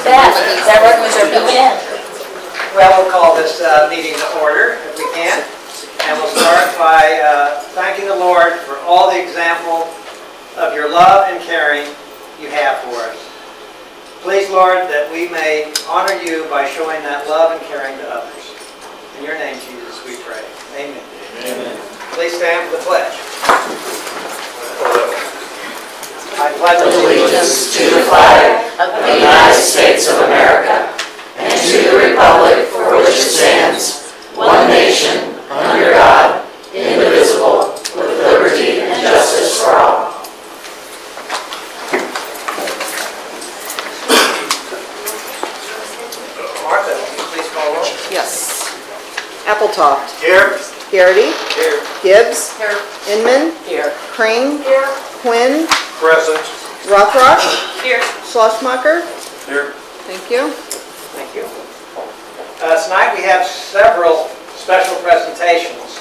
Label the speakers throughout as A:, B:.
A: That recommends our begin.
B: Well, we'll call this meeting to order if we can. And we'll start by thanking the Lord for all the example of your love and caring you have for us. Please, Lord, that we may honor you by showing that love and caring to others. In your name, Jesus, we pray. Amen. Amen. Please stand for the pledge. I pledge
C: allegiance to the flag of the United States of America and to the republic for which it stands, one nation, under God, indivisible, with liberty and justice for all.
B: Martha, will you please call roll?
D: Yes. Appletoft.
B: Here.
D: Garrity.
B: Here.
D: Gibbs.
A: Here.
D: Inman.
A: Here.
D: Crane.
A: Here.
D: Quinn.
B: Present.
D: Rothrock.
A: Here.
D: Schlossmacher.
B: Here.
D: Thank you.
B: Thank you. Tonight we have several special presentations.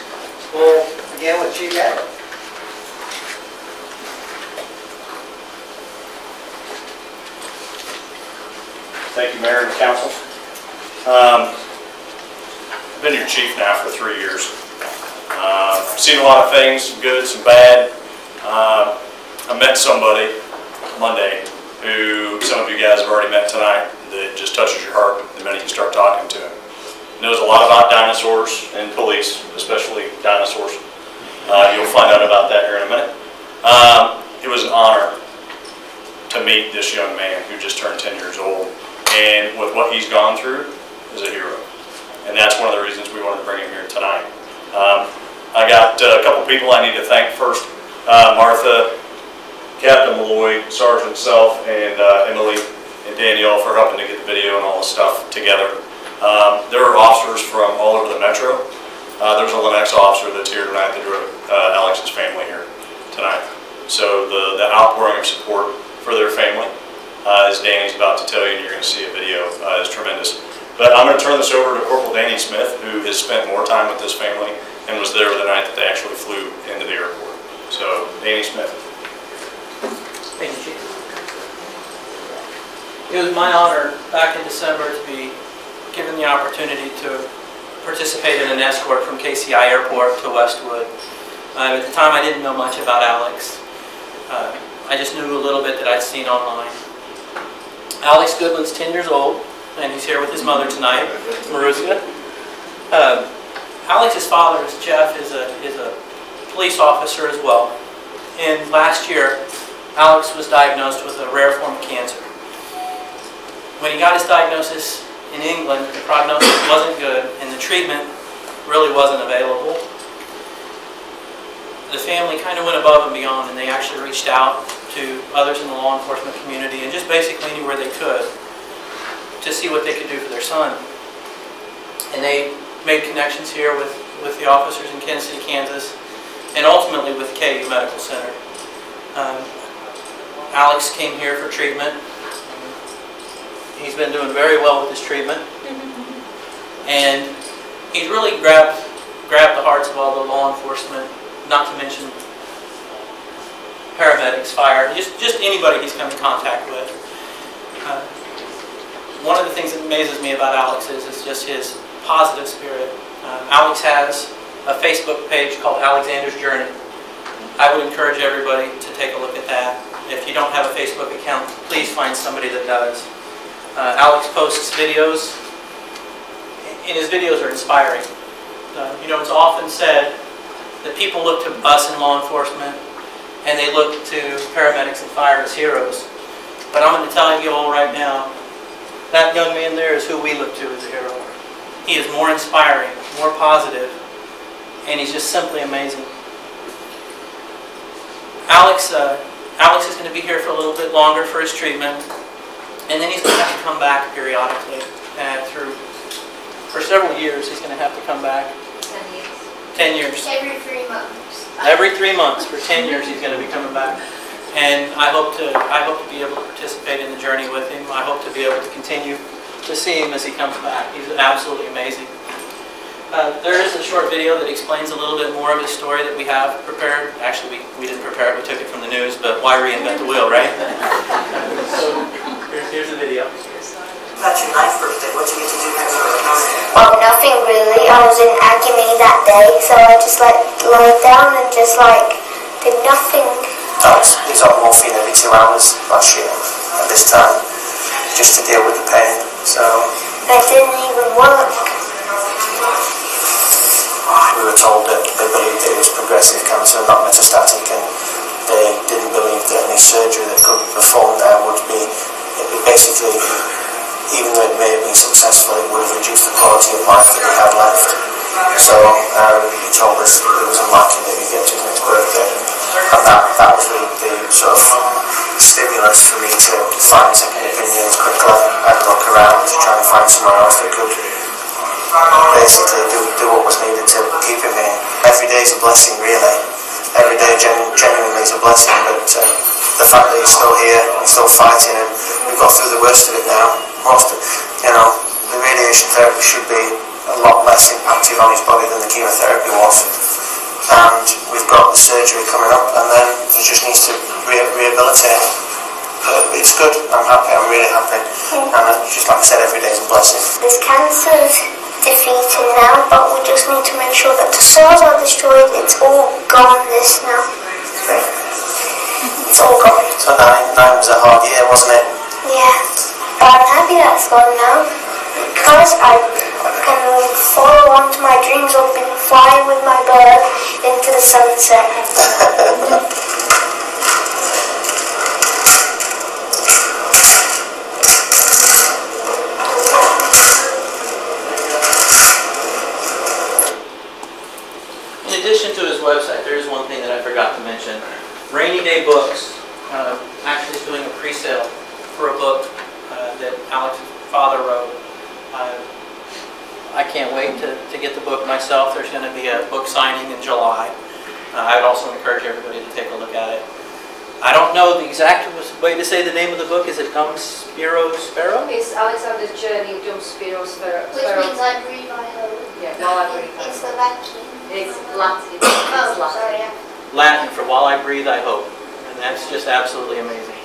B: We'll begin with Chief Shepard.
E: Thank you, Mayor and Council. I've been your chief now for 3 years. I've seen a lot of things, some good, some bad. I met somebody Monday who some of you guys have already met tonight that just touches your heart the minute you start talking to him. He knows a lot about dinosaurs and police, especially dinosaurs. You'll find out about that here in a minute. It was an honor to meet this young man who just turned 10 years old, and with what he's gone through, is a hero. And that's one of the reasons we wanted to bring him here tonight. I got a couple people I need to thank first. Martha, Captain Malloy, Sergeant Self, and Emily and Danielle for helping to get the video and all the stuff together. There are officers from all over the metro. There's a Lennox officer that's here tonight that drove Alex's family here tonight. So the outpouring of support for their family, as Danny's about to tell you, and you're going to see a video, is tremendous. But I'm going to turn this over to Corporal Danny Smith, who has spent more time with this family and was there the night that they actually flew into the airport. So, Danny Smith.
F: Thank you, Chief. It was my honor back in December to be given the opportunity to participate in an escort from KCI Airport to Westwood. At the time I didn't know much about Alex. I just knew a little bit that I'd seen online. Alex Goodwin's 10 years old, and he's here with his mother tonight, Maruzia. Alex's father, Jeff, is a police officer as well. And last year, Alex was diagnosed with a rare form of cancer. When he got his diagnosis in England, the prognosis wasn't good, and the treatment really wasn't available. The family kind of went above and beyond, and they actually reached out to others in the law enforcement community and just basically anywhere they could to see what they could do for their son. And they made connections here with the officers in Kansas City, Kansas, and ultimately with KU Medical Center. Alex came here for treatment. He's been doing very well with his treatment. And he's really grabbed the hearts of all the law enforcement, not to mention paramedics, fire, just anybody he's come in contact with. One of the things that amazes me about Alex is just his positive spirit. Alex has a Facebook page called Alexander's Journey. I would encourage everybody to take a look at that. If you don't have a Facebook account, please find somebody that does. Alex posts videos, and his videos are inspiring. You know, it's often said that people look to us in law enforcement and they look to paramedics and fire as heroes. But I'm going to tell you all right now, that young man there is who we look to as a hero. He is more inspiring, more positive, and he's just simply amazing. Alex is going to be here for a little bit longer for his treatment, and then he's going to have to come back periodically. For several years, he's going to have to come back. 10 years. 10 years.
G: Every 3 months.
F: Every 3 months for 10 years, he's going to be coming back. And I hope to be able to participate in the journey with him. I hope to be able to continue to see him as he comes back. He's absolutely amazing. There is a short video that explains a little bit more of his story that we have prepared. Actually, we didn't prepare it, we took it from the news, but why reinvent the wheel, right? So here's the video.
C: That's your 9th birthday. What did you get to do next birthday?
G: Well, nothing really. I was in agony that day, so I just like laid down and just like did nothing.
C: He was on morphine every 2 hours last year at this time, just to deal with the pain. So
G: It didn't even work.
C: we were told that they believed that it was progressive cancer, not metastatic, and they didn't believe that any surgery that could be performed there would be, basically, even though it may have been successful, it would have reduced the quality of life that we had left. So he told us it was unlikely that we'd get to his next birthday. And that was the sort of stimulus for me to find second opinions quickly and look around to try and find somewhere else that could basically do what was needed to keep him here. Every day is a blessing, really. Every day genuinely is a blessing, but the fact that he's still here and still fighting, and we've got through the worst of it now. The radiation therapy should be a lot less impacted on his body than the chemotherapy was. And we've got the surgery coming up, and then he just needs to rehabilitate. It's good. I'm happy. I'm really happy. And just like I said, every day is a blessing.
G: This cancer's defeated now, but we just need to make sure that the cells are destroyed. It's all gone this now. It's all gone.
C: So 9 was a hard year, wasn't it?
G: Yeah. But I'm happy that's gone now, because I can follow on to my dreams of flying with my bird into the sunset.
F: In addition to his website, there is one thing that I forgot to mention. Rainy Day Books actually is doing a pre-sale for a book that Alex's father wrote. I can't wait to get the book myself. There's going to be a book signing in July. I would also encourage everybody to take a look at it. I don't know the exact way to say the name of the book. Is it Dumb Spiro Sparrow?
A: It's Alexander's Journey, Dumb Spiro Sparrow.
G: Which means I breathe, I hope.
A: Yeah, while I breathe.
G: It's the Latin.
A: It's Latin.
G: Oh, sorry. Yeah.
F: Latin for While I Breathe, I Hope. And that's just absolutely amazing.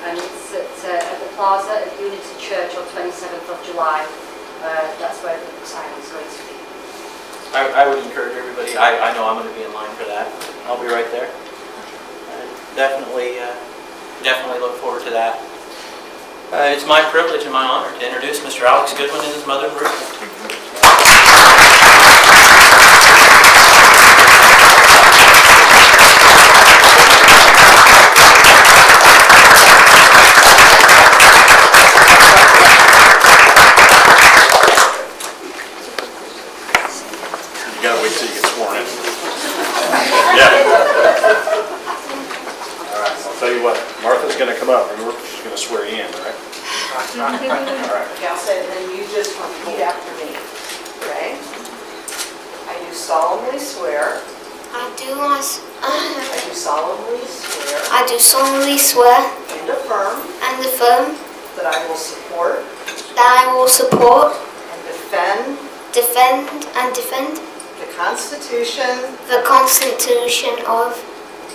A: And it's at the Plaza at Unity Church on 27th of July. That's where the book signing is going to be.
F: I would encourage everybody. I know I'm going to be in line for that. I'll be right there. Definitely look forward to that. It's my privilege and my honor to introduce Mr. Alex Goodwin and his mother, Bruce.
E: You gotta wait till you get sworn in. Yeah. All right, I'll tell you what, Martha's gonna come up, remember, she's gonna swear you in, all right? All right.
H: Okay, I'll say it, and then you just repeat after me, okay? I do solemnly swear,
G: I do solemnly swear
H: and affirm
G: and affirm
H: that I will support
G: that I will support,
H: and defend
G: defend
H: the Constitution
G: the Constitution of
H: of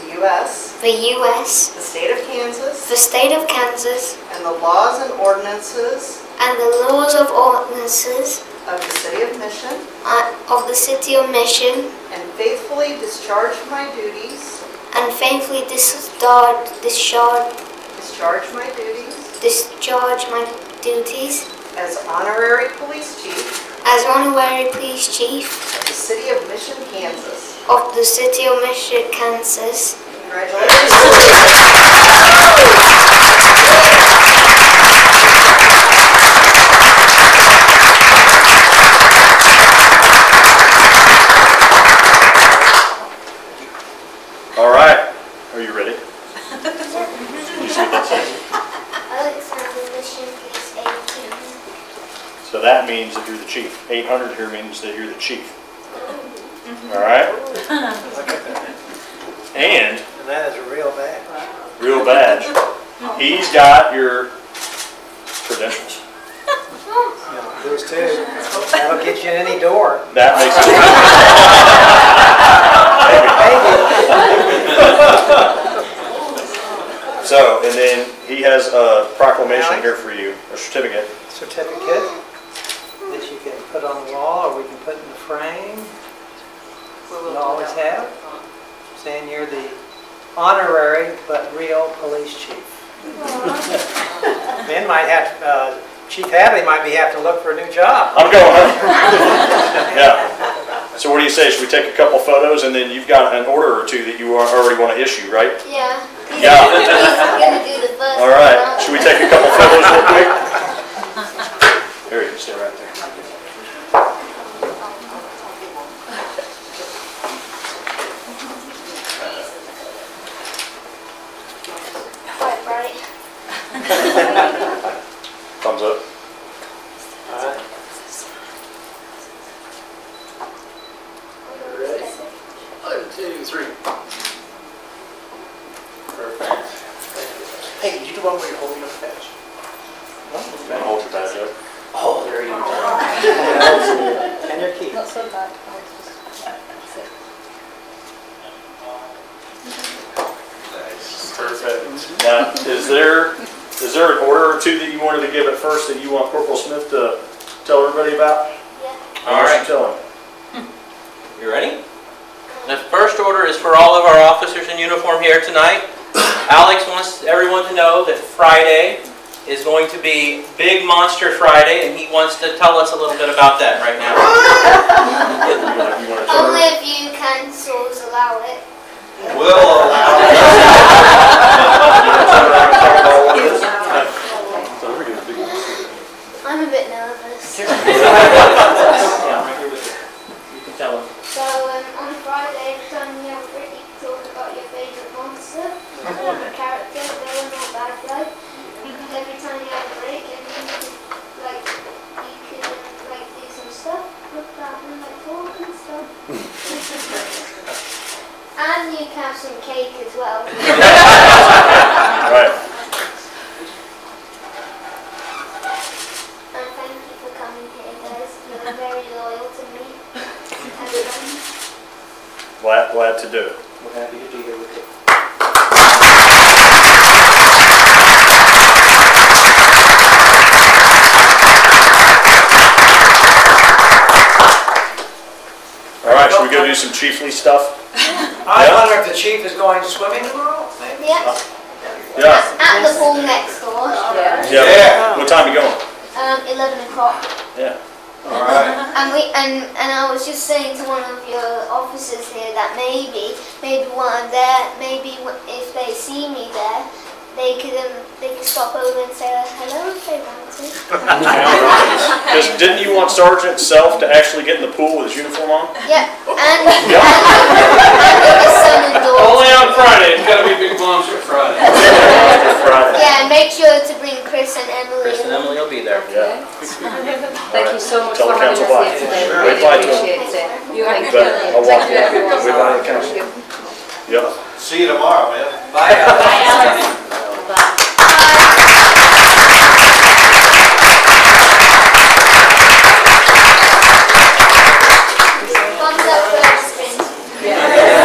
H: the U.S.,
G: the U.S.,
H: the state of Kansas,
G: the state of Kansas,
H: and the laws and ordinances
G: and the laws of ordinances
H: of the city of Mission,
G: of the city of Mission,
H: and faithfully discharge my duties
G: and faithfully discharge my duties
H: as honorary police chief
G: as honorary police chief
H: of the city of Mission, Kansas.
G: of the city of Mission, Kansas.
H: Congratulations.
E: All right, are you ready? You see what that says?
G: Alexander Mission, please, 18.
E: So that means that you're the chief. 800 here means that you're the chief. All right? And
B: that is a real bad.
E: real badge. He's got your credentials.
B: Those two. That'll get you in any door.
E: That makes it.
B: Maybe.
E: So, and then he has a proclamation here for you, a certificate.
B: Certificate that you can put on the wall, or we can put in the frame. You always have, saying you're the honorary but real police chief. Ben might have, Chief Hadley might have to look for a new job.
E: I'm going, huh? Yeah. So what do you say? Should we take a couple photos and then you've got an order or two that you already want to issue, right?
G: Yeah.
E: Yeah.
G: He's gonna do the first
E: All right.
G: one.
E: Should we take a couple photos real quick? There you go. Stay right there.
G: Quite bright.
E: Thumbs up.
B: All right. Ready?
E: 1, 2, 3. Perfect.
B: Hey, did you do one where you're holding up the badge?
E: Hold your badge up.
B: Oh, there you go. And your key.
A: Not so bad.
E: Perfect. Now, is there an order or two that you wanted to give at first that you want Corporal Smith to tell everybody about?
G: Yeah.
E: All right. Tell him.
F: You ready? The first order is for all of our officers in uniform here tonight. Alex wants everyone to know that Friday is going to be Big Monster Friday, and he wants to tell us a little bit about that right now.
E: You want to tell
G: Only
E: her?
G: if you councils allow it.
E: We'll allow it.
G: I'm a bit nervous.
F: Yeah, I'm right here with you. You can tell him.
G: So on Friday, every time you have a break, you can talk about your favourite monster, character, villain or bad guy. Every time you have a break, and you can do some stuff, look at and talk and stuff. And you can have some cake as well.
E: Right.
G: And thank you for coming here, guys. You're very loyal to me.
E: Glad to do it.
F: We're happy to be here with you.
E: All right, should we go do some chiefly stuff?
B: I wonder if the chief is going swimming tomorrow, maybe?
G: Yeah,
E: Yeah.
G: at the pool next door.
E: Yeah. What time are you going?
G: 11 o'clock.
E: Yeah.
B: All right.
G: And I was just saying to one of your officers here that maybe while I'm there, maybe if they see me there, they could stop over and say hello if they want to.
E: Because didn't you want Sergeant Self to actually get in the pool with his uniform on?
G: Yeah, and
E: Yeah.
G: his son and daughter.
I: Only on Friday. It's got to be Big Monster Friday.
E: Friday.
G: Yeah, and make sure to bring Chris and Emily.
F: Chris and Emily will be there.
E: Yeah.
A: Thank you so much
E: Tell
A: for
E: the
A: having us
E: council
A: here today.
E: bye.
A: Really
E: Bye to them.
A: appreciate it. You
E: You
A: have
E: bet. I'll walk
A: Thank you,
E: in.
A: everyone.
E: We're by the council. Yep.
I: See you tomorrow, man.
B: Bye.
G: Thumbs up first, Chris.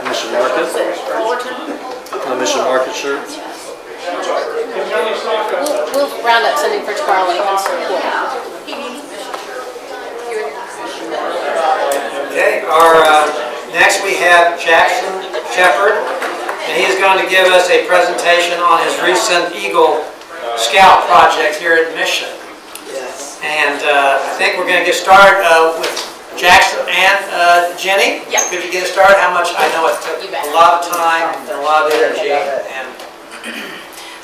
I: Mission Market. The Mission Market shirt.
J: We'll round up something for tomorrow when it comes to the pool.
B: Okay, next we have Jackson Shepard, and he is going to give us a presentation on his recent Eagle Scout project here at Mission. Yes. And I think we're going to get started with Jackson and Jenny.
J: Yeah.
B: Could you get us started? How much? I know it took
J: You bet.
B: a lot of time and a lot of energy. And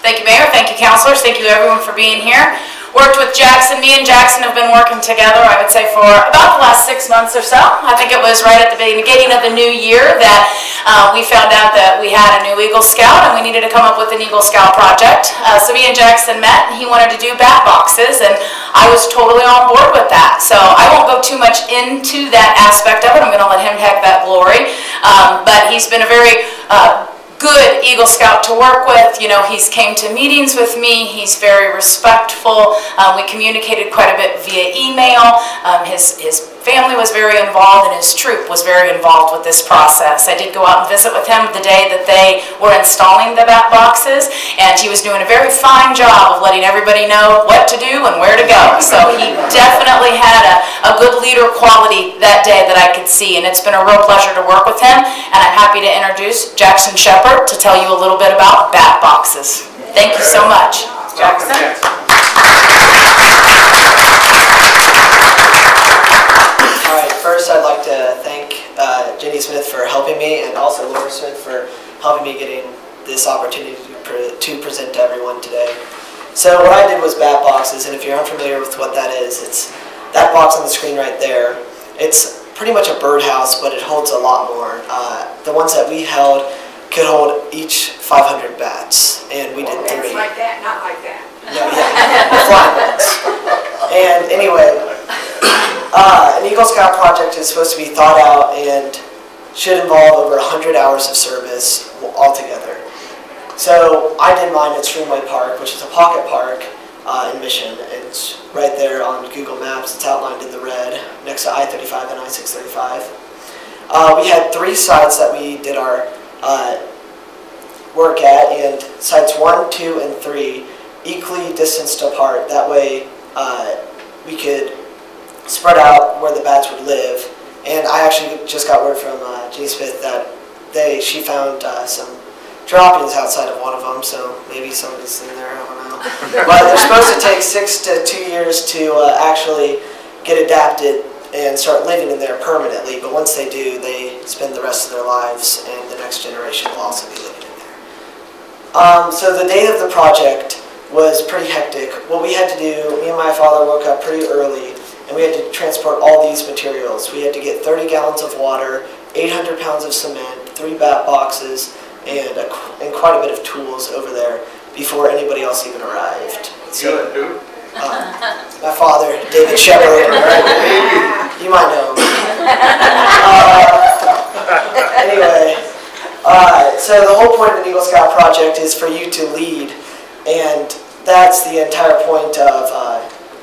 K: Thank you, Mayor. Thank you, councilors. Thank you, everyone, for being here.
C: worked with Jackson. Me and Jackson have been working together, I would say, for about the last 6 months or so. I think it was right at the beginning of the new year that we found out that we had a new Eagle Scout and we needed to come up with an Eagle Scout project. So me and Jackson met and he wanted to do bat boxes and I was totally on board with that. So I won't go too much into that aspect of it. I'm going to let him have that glory. But he's been a very good Eagle Scout to work with. You know, he's came to meetings with me. He's very respectful. We communicated quite a bit via email. His family was very involved and his troop was very involved with this process. I did go out and visit with him the day that they were installing the bat boxes, and he was doing a very fine job of letting everybody know what to do and where to go. So he definitely had a good leader quality that day that I could see, and it's been a real pleasure to work with him, and I'm happy to introduce Jackson Shepard to tell you a little bit about bat boxes. Thank you so much. Jackson.
K: First, I'd like to thank Jenny Smith for helping me and also Laura Smith for helping me getting this opportunity to present to everyone today. So what I did was bat boxes, and if you're unfamiliar with what that is, it's that box on the screen right there. It's pretty much a birdhouse, but it holds a lot more. The ones that we held could hold each 500 bats, and we did 3.
H: It's like that, not like that.
K: No, yeah, flying bats. And anyway, an Eagle Scout project is supposed to be thought out and should involve over 100 hours of service altogether. So I did mine at Streamway Park, which is a pocket park in Mission. It's right there on Google Maps. It's outlined in the red next to I-35 and I-635. We had 3 sites that we did our work at, and sites 1, 2, and 3 equally distanced apart. That way we could spread out where the bats would live. And I actually just got word from Jenny Smith that she found some droppings outside of one of them, so maybe somebody's in there, I don't know. But they're supposed to take 6 to 2 years to actually get adapted and start living in there permanently, but once they do, they spend the rest of their lives and the next generation will also be living in there. So the day of the project was pretty hectic. What we had to do, me and my father woke up pretty early and we had to transport all these materials. We had to get 30 gallons of water, 800 pounds of cement, 3 bat boxes, and quite a bit of tools over there before anybody else even arrived.
B: You and who?
K: My father, David Shepard. You might know him. Anyway, so the whole point of the Eagle Scout project is for you to lead, and that's the entire point of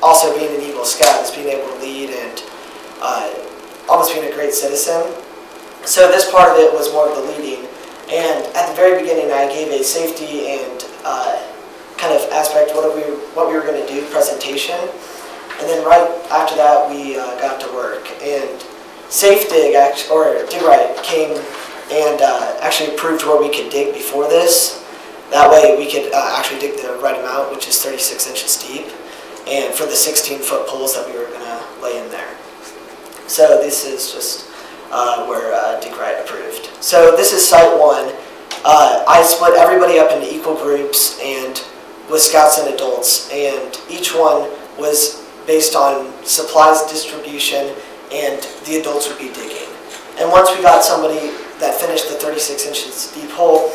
K: also being an Eagle Scout, is being able to lead and almost being a great citizen. So this part of it was more of the leading, and at the very beginning I gave a safety and kind of aspect, what we were going to do, presentation, and then right after that we got to work. And Safe Dig, or Dig Right, came and actually approved where we could dig before this. That way we could actually dig the right amount, which is 36 inches deep, and for the 16-foot poles that we were going to lay in there. So this is just where Dig Right approved. So this is Site 1. I split everybody up into equal groups and with scouts and adults, and each one was based on supplies distribution, and the adults would be digging. And once we got somebody that finished the 36 inches deep hole,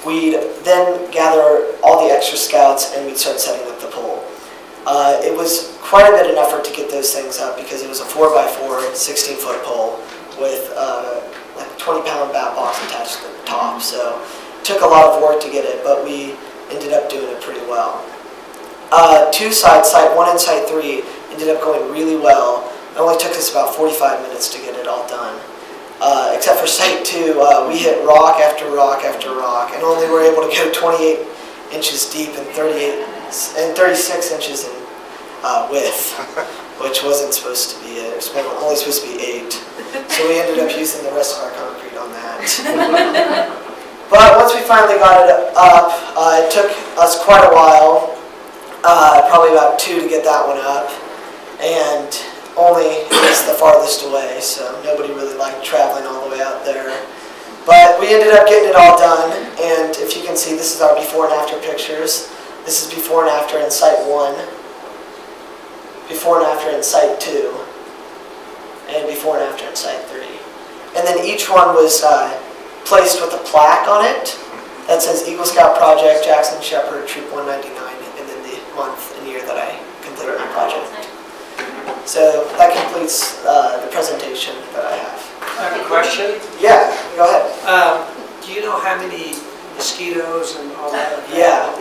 K: we'd then gather all the extra scouts and we'd start setting up the pole. It was quite a bit of an effort to get those things up because it was a 4x4 16-foot pole with like a 20-pound bat box attached to the top. So it took a lot of work to get it, but we ended up doing it pretty well. 2 sites, Site 1 and Site 3, ended up going really well. It only took us about 45 minutes to get it all done. Except for Site 2, we hit rock after rock after rock, and only were able to go 28 inches deep and 36 inches in width, which wasn't supposed to be it. It was only supposed to be 8. So we ended up using the rest of our concrete on that. But once we finally got it up, it took us quite a while, probably about 2 to get that one up, and only is the farthest away, so nobody really liked traveling all the way out there. But we ended up getting it all done, and if you can see, this is our before and after pictures. This is before and after in Site 1. before and after in Site 2, and before and after in Site 3. And then each one was placed with a plaque on it that says Eagle Scout Project, Jackson Shepard, Troop 199, and then the month and year that I completed my project. So that completes the presentation that I have.
B: I have a question.
K: Yeah, go ahead.
B: Do you know how many mosquitoes and all that?
K: Yeah.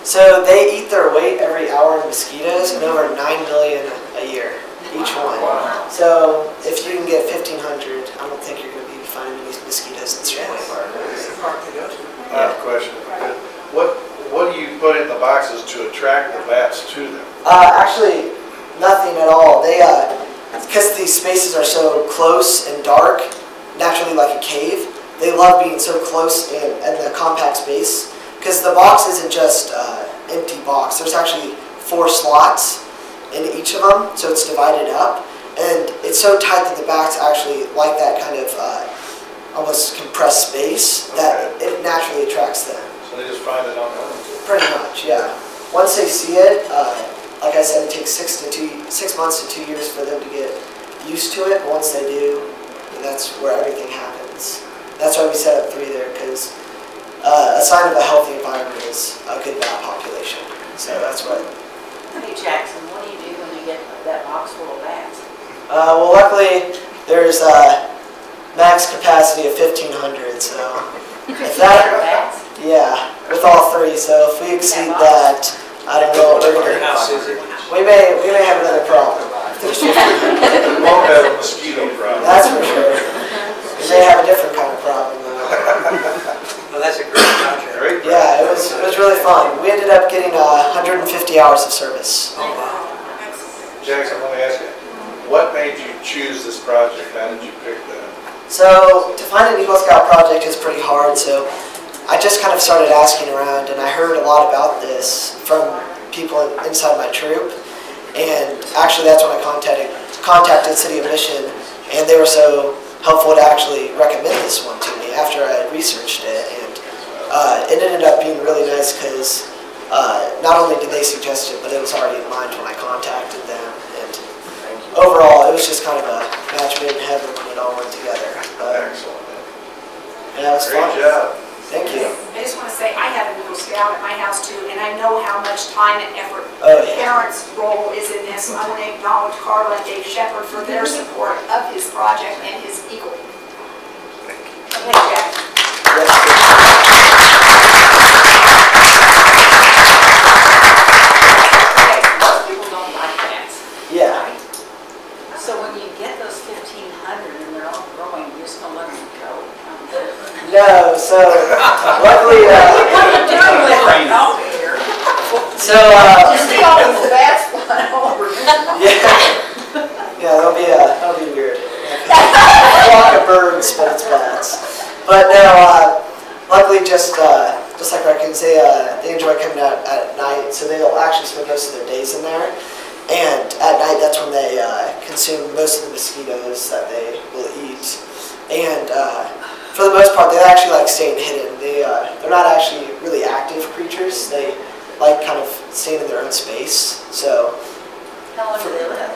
K: So they eat their weight every hour in mosquitoes, and over 9 million a year, each one.
B: Wow.
K: So if you can get 1,500, I don't think you're going to be finding these mosquitoes in Spring Park.
L: I have a question. What do you put in the boxes to attract the bats to them?
K: Actually, nothing at all. They, because these spaces are so close and dark, naturally like a cave, they love being so close in the compact space. Because the box isn't just empty box. There's actually 4 slots in each of them, so it's divided up. And it's so tight that the bats actually like that kind of almost compressed space that it naturally attracts them.
L: So they just find it on their own?
K: Pretty much, yeah. Once they see it, like I said, it takes 6 months to 2 years for them to get used to it. But once they do, that's where everything happens. That's why we set up 3 there, because a sign of a healthy environment is a good bat population. So that's what.
C: Hey Jackson, what do you do when you get that box full of bats?
K: Well, luckily there's max capacity of 1,500. So if that, yeah, with all 3. So if we exceed that, I don't know what we're gonna do. We may have another problem.
L: We won't have a mosquito problem.
K: That's for sure. We may have a different kind of problem though.
B: Well, that's a great project.
K: Yeah, it was really fun. We ended up getting 150 hours of service.
B: Oh, wow.
L: Jackson, let me ask you, what made you choose this project? How did you pick that?
K: So, to find an Eagle Scout project is pretty hard, so I just kind of started asking around, and I heard a lot about this from people inside my troop, and actually that's when I contacted City of Mission, and they were so helpful to actually recommend this one to me after I had researched it. And it ended up being really nice because not only did they suggest it, but it was already in mind when I contacted them. And overall, it was just kind of a match made in heaven when it all went together.
L: Excellent.
K: Yeah, it was fun.
L: Great job.
K: Thank you.
M: I just want to say I have an Eagle Scout at my house too, and I know how much time and effort
K: Oh,
M: the
K: yeah.
M: parents' role is in this. So I want to acknowledge Carla and Dave Shepard for their support of his project and his Eagle. Thank you, Jack. Okay, most people don't like bats.
K: Yeah.
C: So when you get those 1,500 and they're all growing, you're just going to let them go?
K: No, so luckily, so
C: Just see all those bats flying over.
K: yeah, that'll be weird. A flock of birds, but it's bats. But no, luckily just like raccoons, they enjoy coming out at night, so they'll actually spend most of their days in there. And at night, that's when they consume most of the mosquitoes that they will eat. And for the most part, they actually like staying hidden. They're not actually really active creatures. They like kind of staying in their own space. So
C: How long do they live?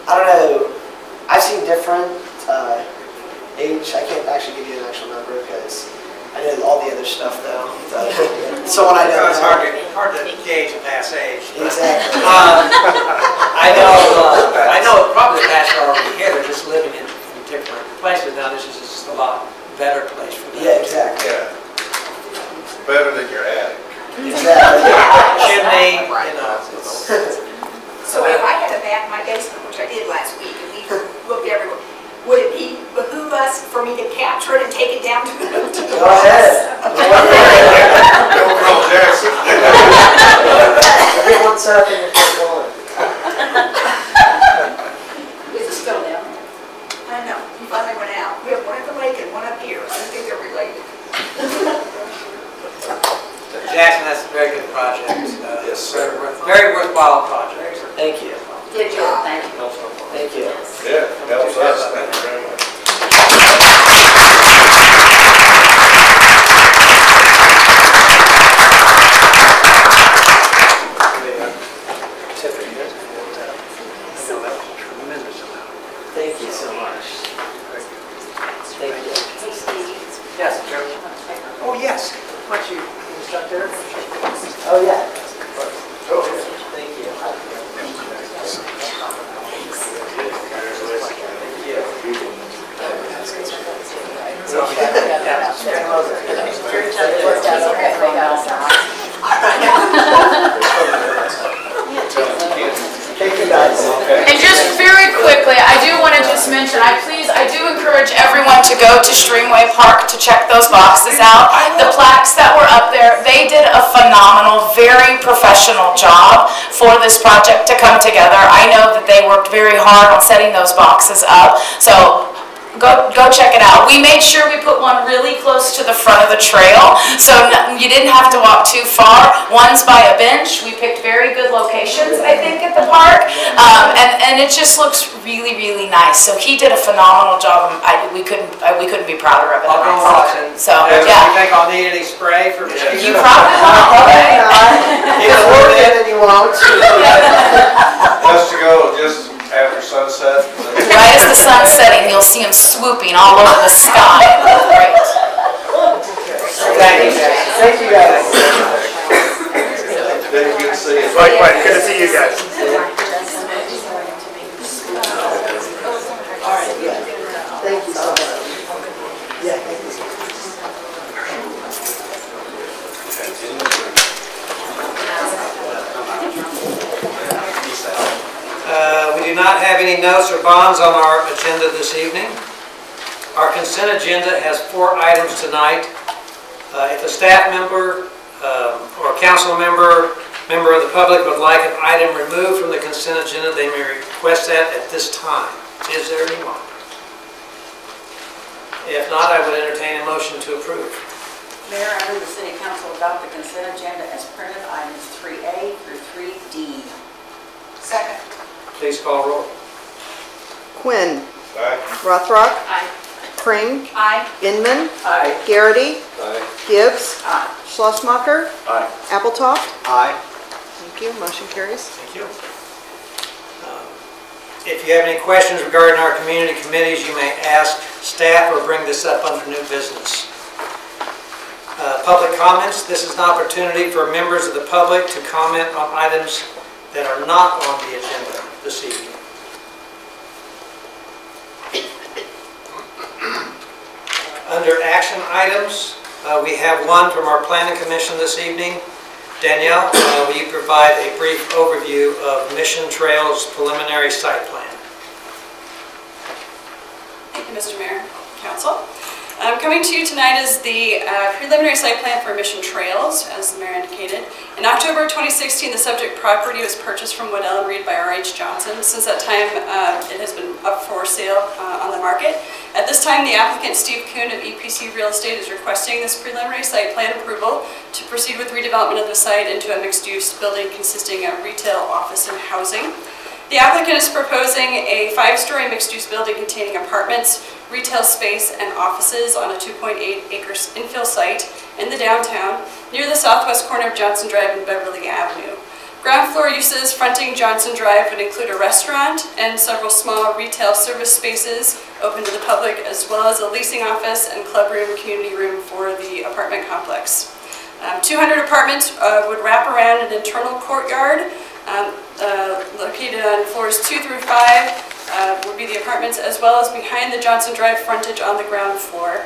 K: I don't know. I've seen different age. I can't actually give you an actual number because I know all the other stuff though. Someone I know.
B: It's hard to gauge a past age.
K: Exactly.
B: I know probably the bats are already here. They're just living in different places now. This is just a lot better place for them.
K: Yeah, exactly.
L: Yeah. Better than your attic.
K: Exactly.
B: Chimney,
M: So if I had a bat in my basement, which I did last week, and we looked everywhere, would it behoove us for me to capture it and take it down to the
K: Go ahead.
L: Go Girl Jackson.
K: Everyone's up in your first one.
M: Is it still down there? I know, he finally went out. We have one at the lake and one up here. I don't think they're related.
B: Jackson, that's a very good project.
L: Yes, sir.
B: Very worthwhile project.
K: Thank you.
M: Good job.
C: Thank you.
K: Thank you.
L: Yeah, helps us. Thank you very much.
N: mention, I do encourage everyone to go to Streamway Park to check those boxes out. The plaques that were up there, they did a phenomenal, very professional job for this project to come together. I know that they worked very hard on setting those boxes up. So go check it out. We made sure we put one really close to the front of the trail, so you didn't have to walk too far. One's by a bench. We picked very good locations, I think, at the park, and it just looks really, really nice. So he did a phenomenal job. We couldn't be prouder of it.
B: I'll go watch it.
N: So
B: Do you
N: yeah.
B: think I'll need any spray for mosquitoes?
N: You probably won't. Okay.
K: It's working and you won't.
L: Just to go, just after sunset.
N: Right as the sun's setting, you'll see them swooping all over the sky. Great.
B: Thank you, guys.
K: Thank you, guys.
L: Dave, good to see you.
I: Likewise, good to see you guys.
K: Thank you so much. Yeah, thank you.
B: We do not have any notes or bonds on our agenda this evening. Our consent agenda has 4 items tonight. If a staff member or a council member of the public would like an item removed from the consent agenda, they may request that at this time. Is there anyone? If not, I would entertain a motion to approve.
O: Mayor, I move the City Council adopt the consent agenda as printed, items 3A through 3D.
M: Second.
B: Please call roll.
D: Quinn.
L: Aye.
D: Rothrock.
M: Aye.
D: Pring.
M: Aye.
D: Inman.
L: Aye.
D: Garrity.
L: Aye.
D: Gibbs.
O: Aye.
D: Schlossmacher.
L: Aye.
D: Appletoft.
B: Aye.
D: Thank you. Motion carries.
B: Thank you. If you have any questions regarding our community committees, you may ask staff or bring this up under new business. Public comments. This is an opportunity for members of the public to comment on items that are not on the agenda this evening. Under action items, we have one from our Planning Commission this evening. Danielle, will you provide a brief overview of Mission Trails preliminary site plan?
P: Thank you, Mr. Mayor, Council. Coming to you tonight is the preliminary site plan for Mission Trails, as the Mayor indicated. In October 2016, the subject property was purchased from Waddell & Reed by R.H. Johnson. Since that time, it has been up for sale on the market. At this time, the applicant, Steve Kuhn of EPC Real Estate, is requesting this preliminary site plan approval to proceed with redevelopment of the site into a mixed-use building consisting of retail, office, and housing. The applicant is proposing a 5-story mixed-use building containing apartments, retail space, and offices on a 2.8 acres infill site in the downtown near the southwest corner of Johnson Drive and Beverly Avenue. Ground floor uses fronting Johnson Drive would include a restaurant and several small retail service spaces open to the public, as well as a leasing office and clubroom community room for the apartment complex. 200 apartments would wrap around an internal courtyard located on floors 2 through 5 would be the apartments, as well as behind the Johnson Drive frontage on the ground floor.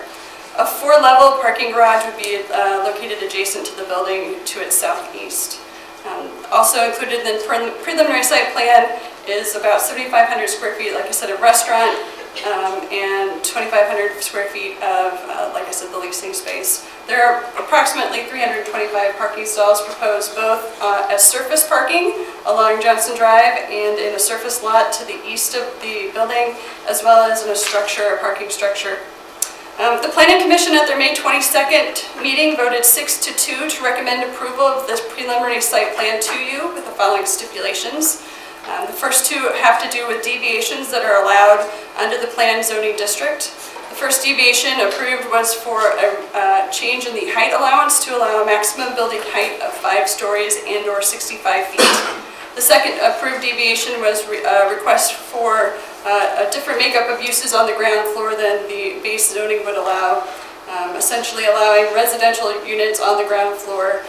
P: A 4-level parking garage would be located adjacent to the building to its southeast. Also included in the preliminary site plan is about 7,500 square feet, like I said, a restaurant, and 2,500 square feet of, like I said, the leasing space. There are approximately 325 parking stalls proposed, both as surface parking along Johnson Drive and in a surface lot to the east of the building, as well as in a parking structure. The Planning Commission at their May 22nd meeting voted 6-2 to recommend approval of this preliminary site plan to you with the following stipulations. The first 2 have to do with deviations that are allowed under the planned zoning district. The first deviation approved was for a change in the height allowance to allow a maximum building height of 5 stories and/or 65 feet. The second approved deviation was a request for a different makeup of uses on the ground floor than the base zoning would allow, essentially allowing residential units on the ground floor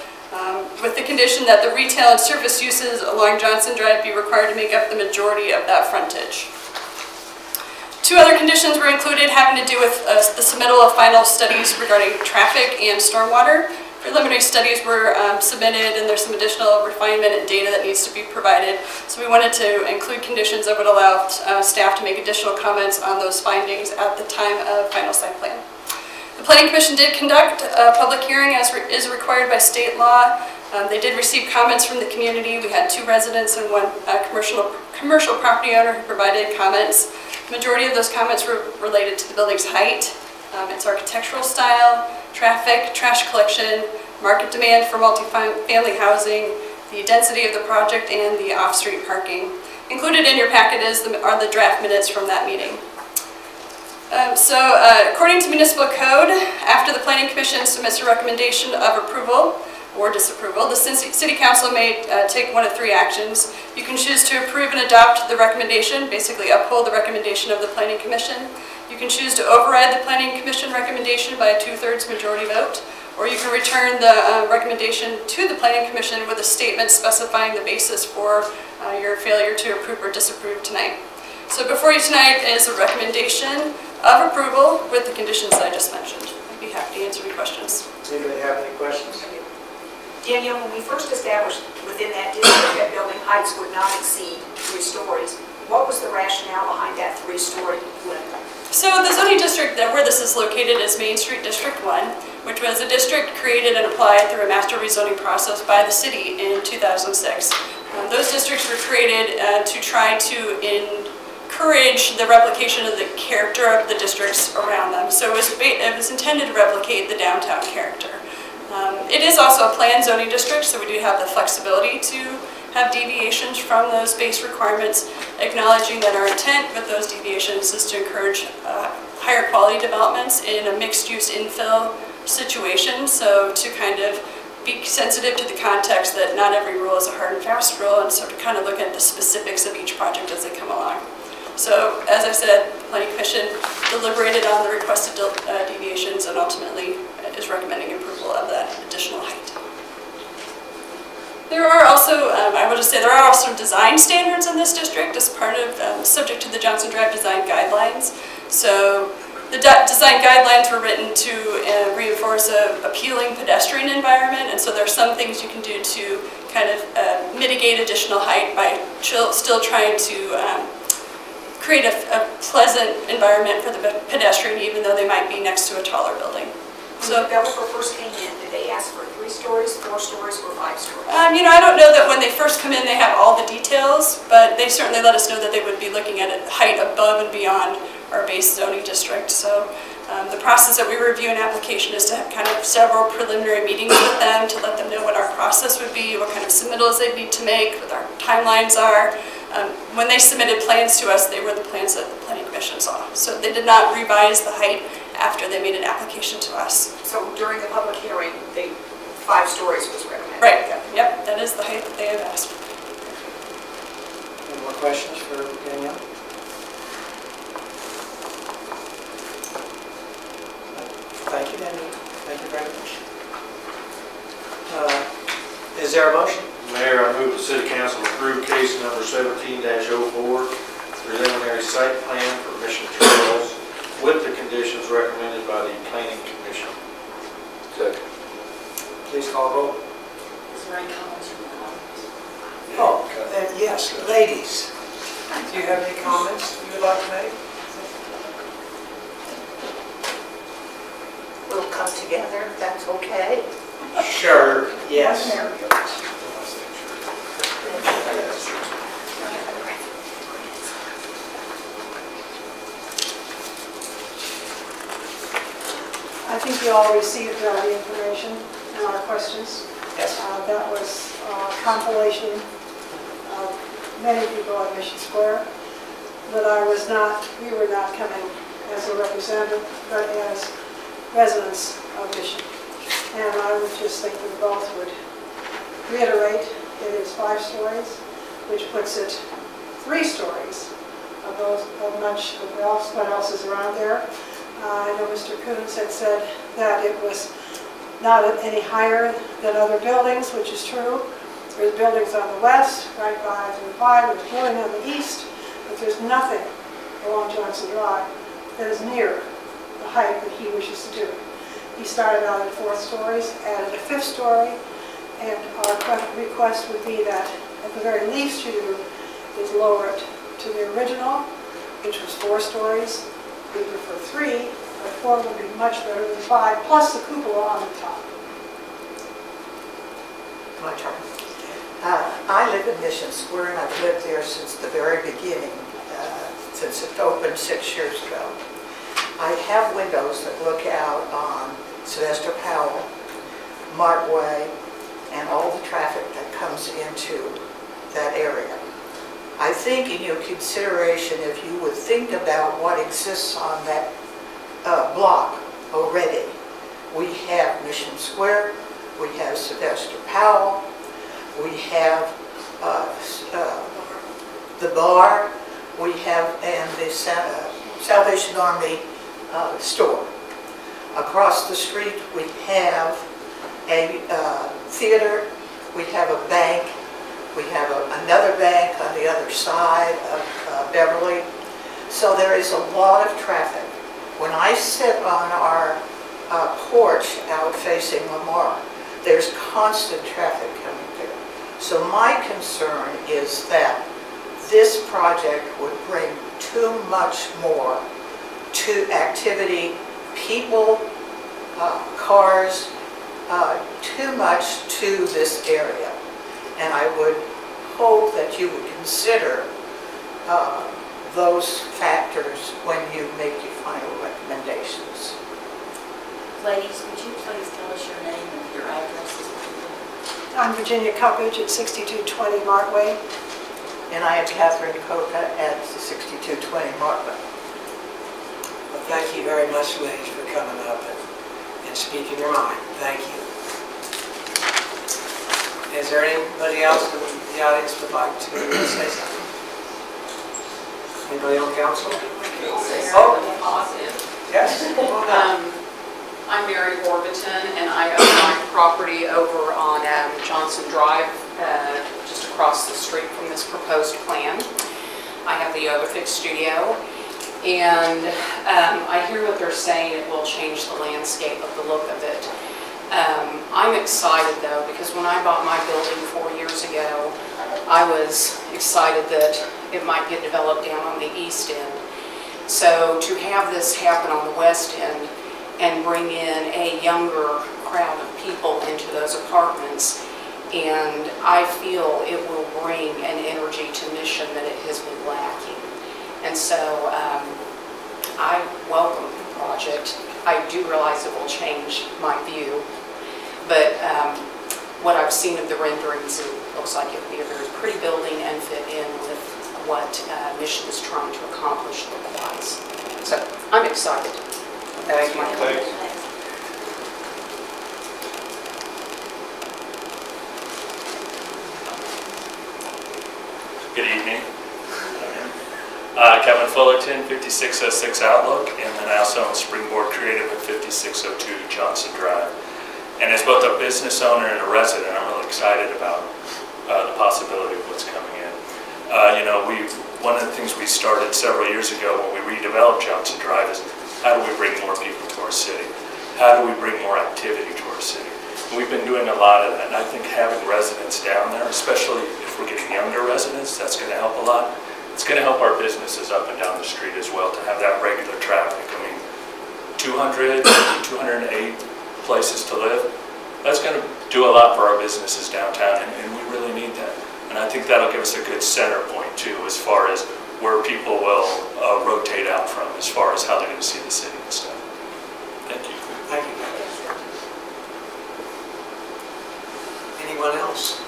P: with the condition that the retail and service uses along Johnson Drive be required to make up the majority of that frontage. 2 other conditions were included having to do with the submittal of final studies regarding traffic and stormwater. preliminary studies were submitted, and there's some additional refinement and data that needs to be provided. So we wanted to include conditions that would allow staff to make additional comments on those findings at the time of final site plan. The Planning Commission did conduct a public hearing as is required by state law. They did receive comments from the community. We had 2 residents and 1 commercial property owner who provided comments. The majority of those comments were related to the building's height, its architectural style, traffic, trash collection, market demand for multifamily housing, the density of the project, and the off-street parking. Included in your packet are the draft minutes from that meeting. According to municipal code, after the Planning Commission submits a recommendation of approval or disapproval, the City Council may take one of 3 actions. You can choose to approve and adopt the recommendation, basically uphold the recommendation of the Planning Commission. You can choose to override the Planning Commission recommendation by a 2/3 majority vote, or you can return the recommendation to the Planning Commission with a statement specifying the basis for your failure to approve or disapprove tonight. So before you tonight is a recommendation of approval with the conditions that I just mentioned. I'd be happy to answer any questions.
B: Does anybody have any questions?
M: Danielle, when we first established within that district that building heights would not exceed 3 stories, what was the rationale behind that 3-story limit?
P: So the zoning district where this is located is Main Street District 1, which was a district created and applied through a master rezoning process by the city in 2006. Those districts were created to try to encourage the replication of the character of the districts around them. So it was intended to replicate the downtown character. It is also a planned zoning district, so we do have the flexibility to have deviations from those base requirements, acknowledging that our intent with those deviations is to encourage higher quality developments in a mixed-use infill situation, so to kind of be sensitive to the context that not every rule is a hard and fast rule, and so to kind of look at the specifics of each project as they come along. So, as I said, the Planning Commission deliberated on the requested deviations and ultimately is recommending approval of that additional height. There are also, I will just say, there are also design standards in this district as part of, subject to the Johnson Drive Design Guidelines. So the design guidelines were written to reinforce an appealing pedestrian environment, and so there are some things you can do to kind of mitigate additional height by still trying to create a pleasant environment for the pedestrian, even though they might be next to a taller building.
M: When the developer first came in, did they ask for 3 stories, 4 stories, or 5 stories?
P: You know, I don't know that when they first come in they have all the details, but they certainly let us know that they would be looking at a height above and beyond our base zoning district. So the process that we review an application is to have kind of several preliminary meetings with them to let them know what our process would be, what kind of submittals they need to make, what our timelines are. When they submitted plans to us, they were the plans that the Planning Commission saw. So they did not revise the height after they made an application to us.
M: So during the public hearing, 5 stories was recommended?
P: Right, yep, that is the height that they have asked.
B: Any more questions for Danielle? Thank you, Danielle. Thank you very much. Is there a motion?
L: Mayor, I move the City Council approve case number 17-04, preliminary site plan for Mission Trails with the conditions recommended by the Planning Commission. Second.
B: Please call roll.
O: Is there any comments from the audience?
B: Oh, yes, ladies. Do you have any comments you would like to make?
O: We'll come together, if that's okay.
B: Sure, yes.
Q: I think you all received the information and our questions.
B: Yes.
Q: That was a compilation of many people at Mission Square, but we were not coming as a representative, but as residents of Mission. And I would just think we both would reiterate it is 5 stories, which puts it 3 stories of what else is around there. I know Mr. Coons had said that it was not any higher than other buildings, which is true. There's buildings on the west, right by I-35, there's a building on the east, but there's nothing along Johnson Drive that is near the height that he wishes to do. He started out at 4 stories, added a 5th story, and our request would be that at the very least you do is lower it to the original, which was 4 stories. We prefer 3, but 4 would be much better than 5, plus the cupola on the top.
R: My turn. I live in Mission Square, and I've lived there since the very beginning, since it opened 6 years ago. I have windows that look out on Sylvester Powell, Mart Way, and all the traffic that comes into that area. I think in your consideration, if you would think about what exists on that block already, we have Mission Square, we have Sylvester Powell, we have the bar, we have and the Salvation Army store. Across the street we have a theater, we have a bank, we have another bank on the other side of Beverly. So there is a lot of traffic. When I sit on our porch out facing Lamar, there's constant traffic coming there. So my concern is that this project would bring too much more to activity, people, cars, too much to this area. And I would hope that you would consider those factors when you make your final recommendations.
O: Ladies, would you please tell us your name and your addresses?
Q: I'm Virginia Cuppage at 6220 Mart Way.
R: And I am Catherine Coca at 6220 Mart Way.
B: Well, thank you very much, ladies, for coming up and speaking your mind. Thank you. Is there anybody else in the audience would like to say something? Anybody on council? Oh, yes.
S: I'm Mary Orbiton, and I own my property over on Johnson Drive, just across the street from this proposed plan. I have the Overfix studio, and I hear what they're saying. It will change the landscape of the look of it. I'm excited though, because when I bought my building 4 years ago, I was excited that it might get developed down on the east end. So to have this happen on the west end and bring in a younger crowd of people into those apartments, and I feel it will bring an energy to Mission that it has been lacking. And so I welcome the project. I do realize it will change my view, but what I've seen of the renderings, it looks like it would be a very pretty building and fit in with what Mission is trying to accomplish look-wise. So I'm excited.
B: Thank you.
T: Good evening. Kevin Fullerton, 5606 Outlook, and then I also own Springboard Creative at 5602 Johnson Drive. And as both a business owner and a resident, I'm really excited about the possibility of what's coming in. One of the things we started several years ago when we redeveloped Johnson Drive is how do we bring more people to our city? How do we bring more activity to our city? And we've been doing a lot of that, and I think having residents down there, especially if we're getting younger residents, that's going to help a lot. It's going to help our businesses up and down the street as well to have that regular traffic. I mean, 208 places to live, that's going to do a lot for our businesses downtown, and we really need that. And I think that'll give us a good center point too, as far as where people will rotate out from, as far as how they're going to see the city and stuff. Thank you.
B: Thank you. Anyone else?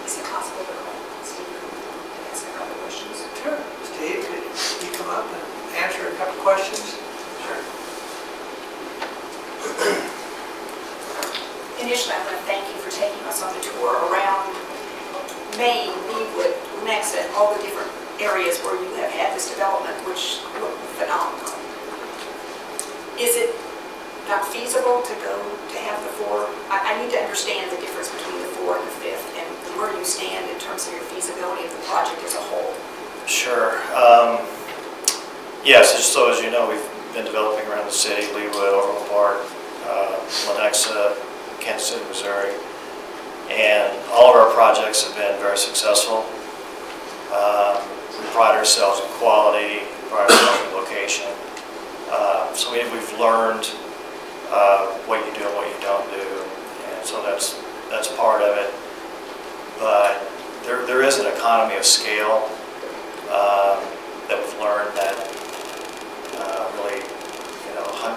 M: Is it possible to call Steve and ask a couple questions?
B: Sure. Steve, could you come up and answer a couple questions? Sure.
M: Initially, I want to thank you for taking us on the tour around Maine, Leawood, Lenexa, and all the different areas where you have had this development, which look phenomenal. Is it not feasible to go to have the 4? I need to understand the difference between the 4 and the 5th, and where you stand in terms of your feasibility of the project as a whole.
I: Sure. Yes, so as you know, we've been developing around the city, Leawood, Orland Park, Lenexa, Kansas City, Missouri. And all of our projects have been very successful. We pride ourselves in quality, pride ourselves in location. So we've learned what you do and what you don't do, and so that's part of it. But there is an economy of scale that we've learned that really,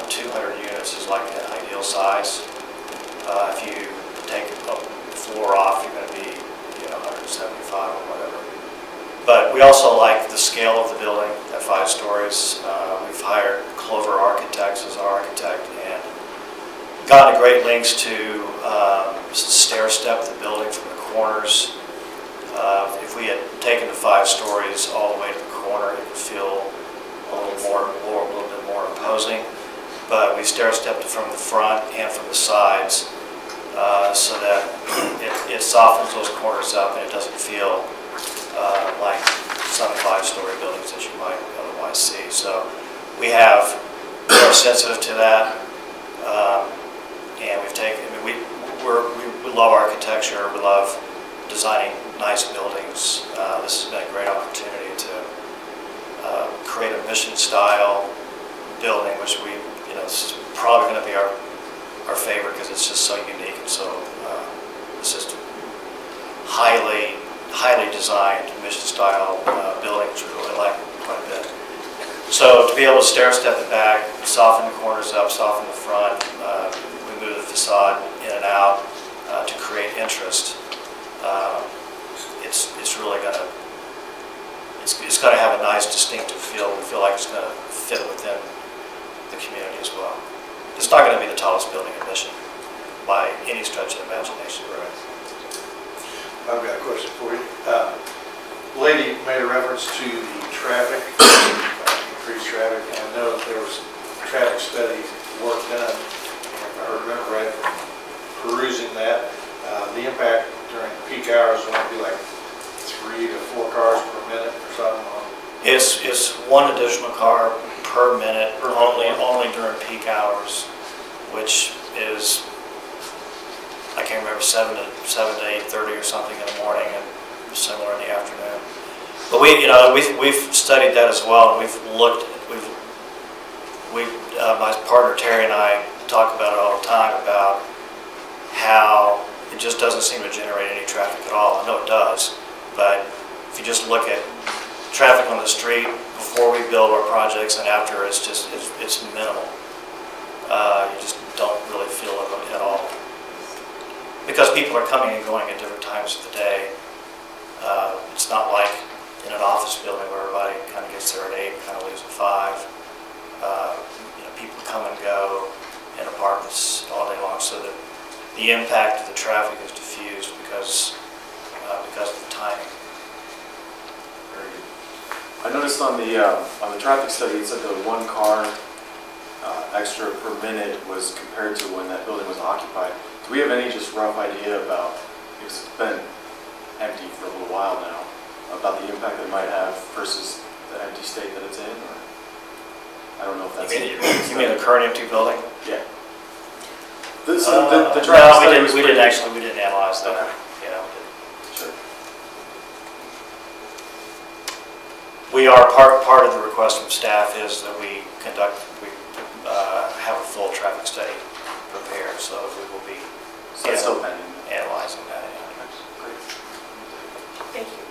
I: 200 units is like an ideal size. If you take a floor off, you're going to be 175 or whatever. But we also like the scale of the building at 5 stories. We've hired Clover Architects as our architect and gone to great lengths to stair step the building from the corners. If we had taken the 5 stories all the way to the corner, it would feel a little bit more imposing. But we stair stepped it from the front and from the sides so that it softens those corners up and it doesn't feel like some 5-story buildings that you might otherwise see. So we're sensitive to that, and we've taken. I mean, we love architecture. We love designing nice buildings. This has been a great opportunity to create a mission-style building, which this is probably going to be our favorite because it's just so unique and so it's just highly designed mission-style building, which we really like quite a bit. So to be able to stair step it back, soften the corners up, soften the front, we move the facade in and out to create interest. It's really going to have a nice distinctive feel. We feel like it's going to fit within the community as well. It's not going to be the tallest building in Mission by any stretch of the imagination.
L: Right. I've got a question for you. Lady made a reference to the traffic, increased traffic, and I know that there was traffic study work done, if I remember right, perusing that. The impact during peak hours will be like 3 to 4 cars per minute or something.
I: It's 1 additional car per minute, only during peak hours, which is, I can't remember, 7 to 8:30 or something in the morning, and similar in the afternoon. But we've studied that as well, and my partner Terry and I talk about it all the time about how it just doesn't seem to generate any traffic at all. I know it does, but if you just look at traffic on the street before we build our projects and after, it's minimal. You just don't really feel it at all. Because people are coming and going at different times of the day. It's not like in an office building where everybody kind of gets there at 8 and kind of leaves at 5. People come and go in apartments all day long, so that the impact of the traffic is diffused because of the timing.
U: Very good. I noticed on the traffic study it said the 1 car extra per minute was compared to when that building was occupied. Do we have any just rough idea about, because it's been empty for a little while now, about the impact that it might have versus the empty state that it's in? Or I don't know if that's...
I: You mean the current empty building?
U: Yeah. The traffic study was
I: we didn't analyze that.
U: Okay.
I: Yeah.
U: Sure.
I: We are part of the request from staff is that we have a full traffic study prepared, so we will be analyzing that. Yeah.
U: Great.
M: Thank you.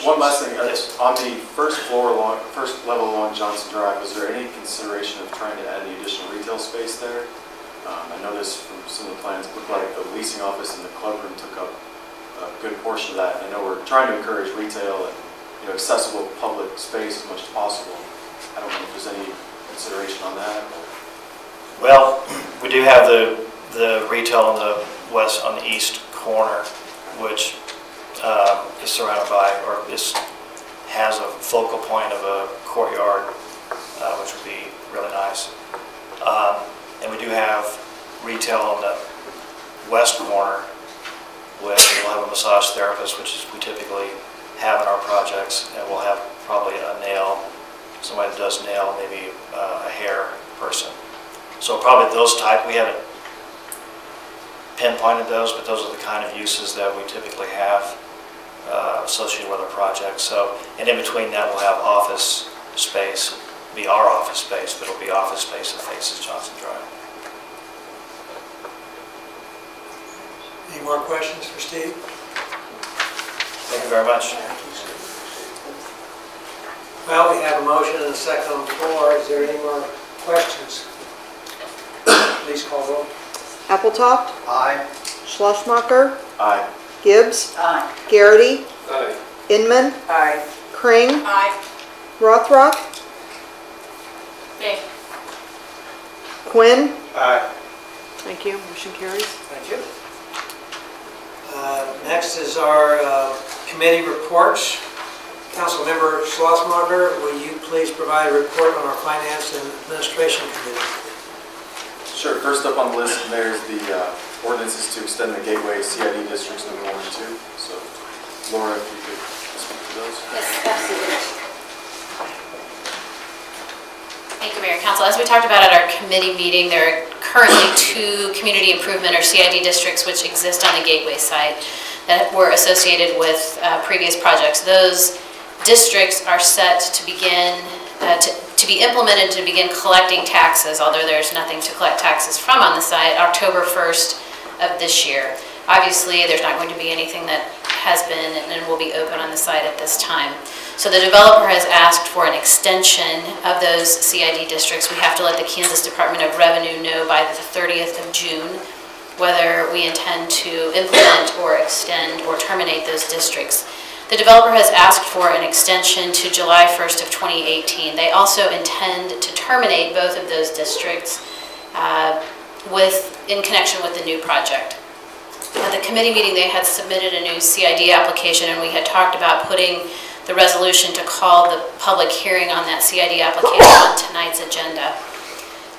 U: One last thing. On the first level along Johnson Drive, was there any consideration of trying to add any additional retail space there? I noticed from some of the plans, it looked like the leasing office and the clubroom took up a good portion of that. And I know we're trying to encourage retail and accessible public space as much as possible. I don't know if there's any consideration on that.
I: Well, we do have the retail on the east corner, which is surrounded by, or has a focal point of a courtyard, which would be really nice. And we do have retail on the west corner, we'll have a massage therapist, which we typically have in our projects, and we'll have probably a nail, somebody that does nail, maybe a hair person. So probably those type, we haven't pinpointed those, but those are the kind of uses that we typically have associated with our project. So, and in between that, we'll have office space, be our office space, but it'll be office space that faces Johnson Drive.
B: Any more questions for Steve?
I: Thank you very much.
B: Well, we have a motion and a second on the floor. Is there any more questions? Please call roll.
D: Appletoft,
B: Aye.
D: Schlesmacher,
U: Aye.
D: Gibbs,
O: Aye.
D: Garrity,
L: Aye.
D: Inman,
H: Aye.
D: Crane,
M: Aye.
D: Rothrock,
N: Okay.
D: Quinn.
B: Aye.
D: Thank you. Motion carries.
B: Thank you. Next is our committee reports. Councilmember Schlesmacher, will you please provide a report on our Finance and Administration Committee?
U: Sure. First up on the list, Mayor, is the ordinances to extend the Gateway CID districts number 1 and 2. So, Laura, if you could speak to those.
J: Yes, absolutely.
F: Thank you, Mayor and Council. As we talked about at our committee meeting, there are currently 2 community improvement or CID districts which exist on the Gateway site that were associated with previous projects. Those districts are set to begin to be implemented to begin collecting taxes, although there's nothing to collect taxes from on the site, October 1st of this year. Obviously, there's not going to be anything that has been and will be open on the site at this time. So the developer has asked for an extension of those CID districts. We have to let the Kansas Department of Revenue know by the 30th of June whether we intend to implement or extend or terminate those districts. The developer has asked for an extension to July 1st of 2018. They also intend to terminate both of those districts in connection with the new project. At the committee meeting, they had submitted a new CID application, and we had talked about putting the resolution to call the public hearing on that CID application on tonight's agenda.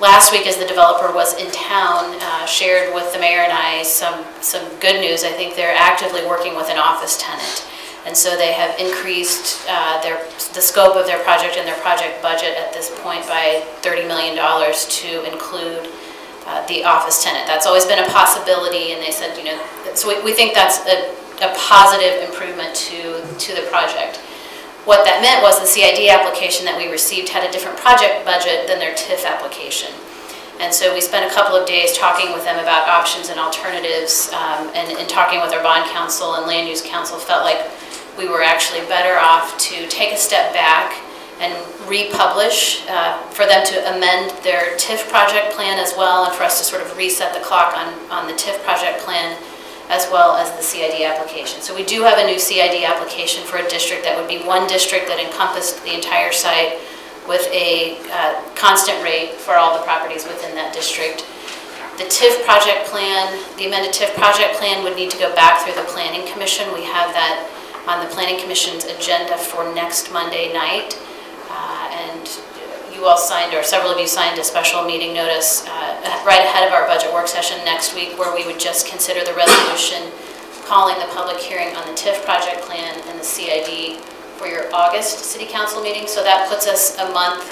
F: Last week, as the developer was in town, shared with the mayor and I some good news. I think they're actively working with an office tenant. And so they have increased the scope of their project and their project budget at this point by $30 million to include the office tenant. That's always been a possibility, and they said, you know, so we think that's a positive improvement to the project. What that meant was the CID application that we received had a different project budget than their TIF application. And so we spent a couple of days talking with them about options and alternatives, and talking with our bond counsel and land use counsel, felt like we were actually better off to take a step back and republish, for them to amend their TIF project plan as well, and for us to sort of reset the clock on the TIF project plan as well as the CID application. So we do have a new CID application for a district that would be one district that encompassed the entire site with a constant rate for all the properties within that district. The TIF project plan, the amended TIF project plan would need to go back through the Planning Commission. We have that on the Planning Commission's agenda for next Monday night. And you all signed, or several of you signed, a special meeting notice right ahead of our budget work session next week, where we would just consider the resolution calling the public hearing on the TIF project plan and the CID for your August City Council meeting. So that puts us a month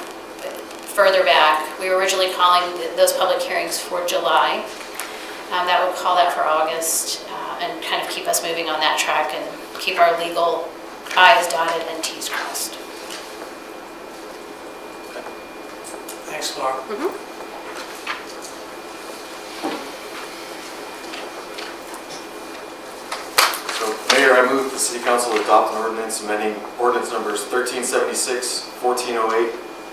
F: further back. We were originally calling those public hearings for July. That would call that for August, and kind of keep us moving on that track and keep our legal I's dotted and T's crossed.
B: Thanks, Laura.
U: So, Mayor, I move the City Council adopt an ordinance amending ordinance numbers 1376, 1408,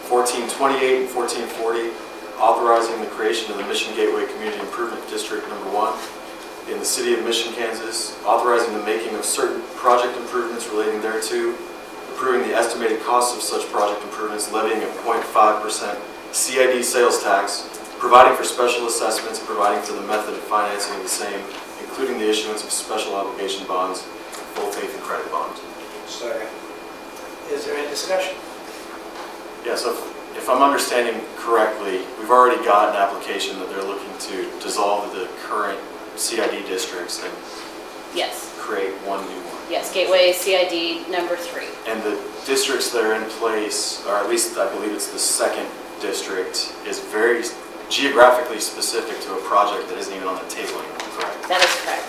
U: 1428, and 1440, authorizing the creation of the Mission Gateway Community Improvement District number 1 in the City of Mission, Kansas, authorizing the making of certain project improvements relating thereto, approving the estimated costs of such project improvements, levying a 0.5% CID sales tax, providing for special assessments, and providing for the method of financing of the same, including the issuance of special obligation bonds, full faith and credit bonds.
B: Second. Is there any discussion?
U: Yeah, so if I'm understanding correctly, we've already got an application that they're looking to dissolve the current CID districts and
F: Yes.
U: create one new one.
F: Yes, Gateway CID number 3.
U: And the districts that are in place, or at least I believe it's the second district, is very geographically specific to a project that isn't even on the table anymore, correct?
J: That is correct.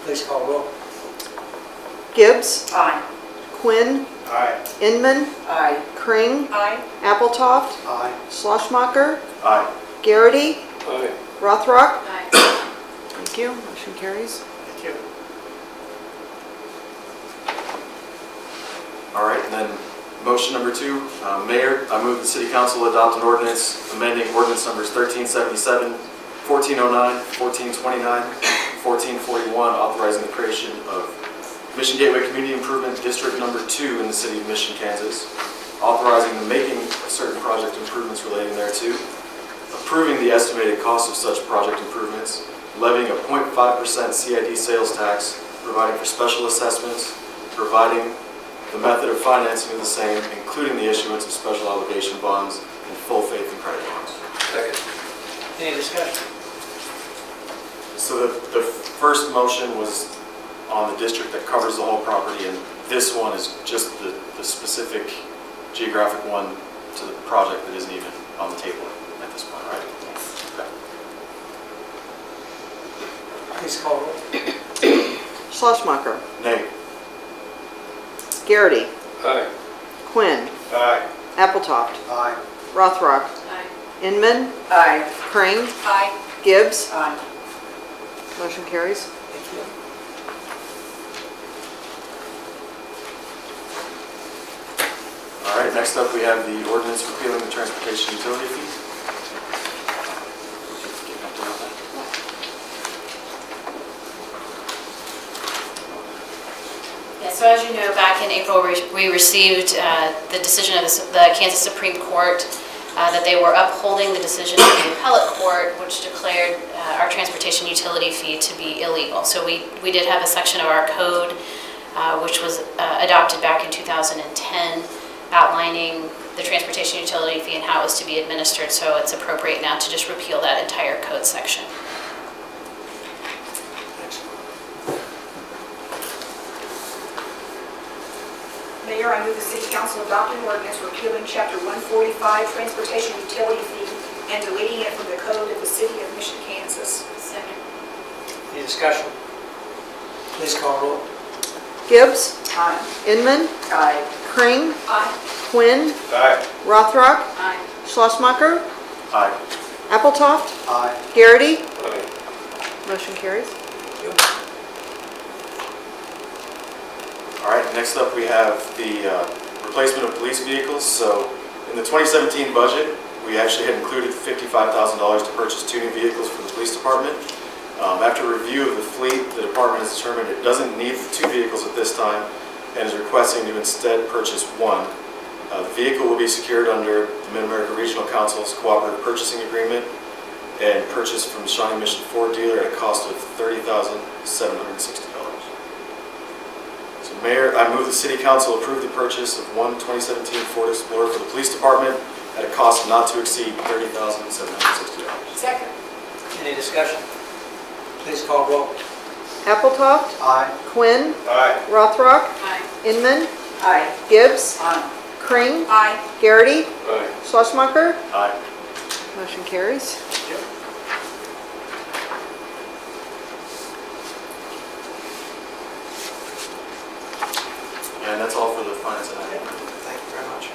B: Please call roll.
D: Gibbs.
O: Aye.
D: Quinn.
L: Aye.
D: Inman.
O: Aye.
D: Kring.
M: Aye.
D: Appletoft.
B: Aye.
D: Schlossmacher.
U: Aye.
D: Garrity.
L: Aye.
D: Rothrock.
F: Aye.
D: Thank you. Motion carries.
B: Thank you.
U: All right, and then motion number 2, Mayor, I move the City Council adopt an ordinance amending ordinance numbers 1377, 1409, 1429, 1441, authorizing the creation of Mission Gateway Community Improvement District Number 2 in the City of Mission, Kansas, authorizing the making of certain project improvements relating thereto, approving the estimated cost of such project improvements, levying a 0.5% CID sales tax, providing for special assessments, providing the method of financing of the same, including the issuance of special obligation bonds and full faith and credit bonds.
L: Second.
B: Any discussion?
U: So the first motion was on the district that covers the whole property, and this one is just the specific geographic one to the project that isn't even on the table at this point, right? Okay.
B: Please call roll.
D: Schlossmacher.
U: Nay.
D: Garrity.
L: Aye.
D: Quinn.
L: Aye.
D: Appletoft.
B: Aye.
D: Rothrock.
F: Aye.
D: Inman.
O: Aye.
D: Kring.
M: Aye.
D: Gibbs.
O: Aye.
D: Motion carries.
B: Thank you.
U: All right, next up we have the ordinance repealing the transportation utility fee.
F: Yeah, so as you know, back in April, we received the decision of the Kansas Supreme Court that they were upholding the decision of the appellate court, which declared our transportation utility fee to be illegal. So we did have a section of our code, which was adopted back in 2010, outlining the transportation utility fee and how it was to be administered. So it's appropriate now to just repeal that entire code section.
M: Mayor, I move the City Council adopt an ordinance repealing Chapter 145, Transportation Utility Fee, and deleting it from the code of the City of Mission, Kansas.
F: Second.
B: Any discussion? Please call roll.
O: Gibbs.
M: Aye.
O: Inman.
R: Aye.
O: Kring.
M: Aye.
O: Quinn.
L: Aye.
O: Rothrock.
F: Aye.
O: Schlossmacher.
U: Aye.
O: Appletoft.
B: Aye.
O: Garrity.
L: Aye.
O: Motion carries.
U: All right, next up we have the replacement of police vehicles. So in the 2017 budget, we actually had included $55,000 to purchase 2 new vehicles for the police department. After review of the fleet, the department has determined it doesn't need 2 vehicles at this time and is requesting to instead purchase 1. The vehicle will be secured under the Mid-America Regional Council's cooperative purchasing agreement and purchased from the Shawnee Mission Ford dealer at a cost of $30,760. So Mayor, I move the City Council approve the purchase of 1 2017 Ford Explorer for the police department at a cost not to exceed $30,760.
M: Second.
B: Any discussion? Please call roll.
O: Appletoft.
B: Aye.
O: Quinn.
L: Aye.
O: Rothrock.
F: Aye.
O: Inman.
R: Aye.
O: Gibbs.
R: Aye.
O: Kring.
M: Aye.
O: Garrity.
L: Aye.
O: Schlossmacher.
U: Aye.
O: Motion carries.
U: And that's all for the finance and admin.
B: Thank you very much.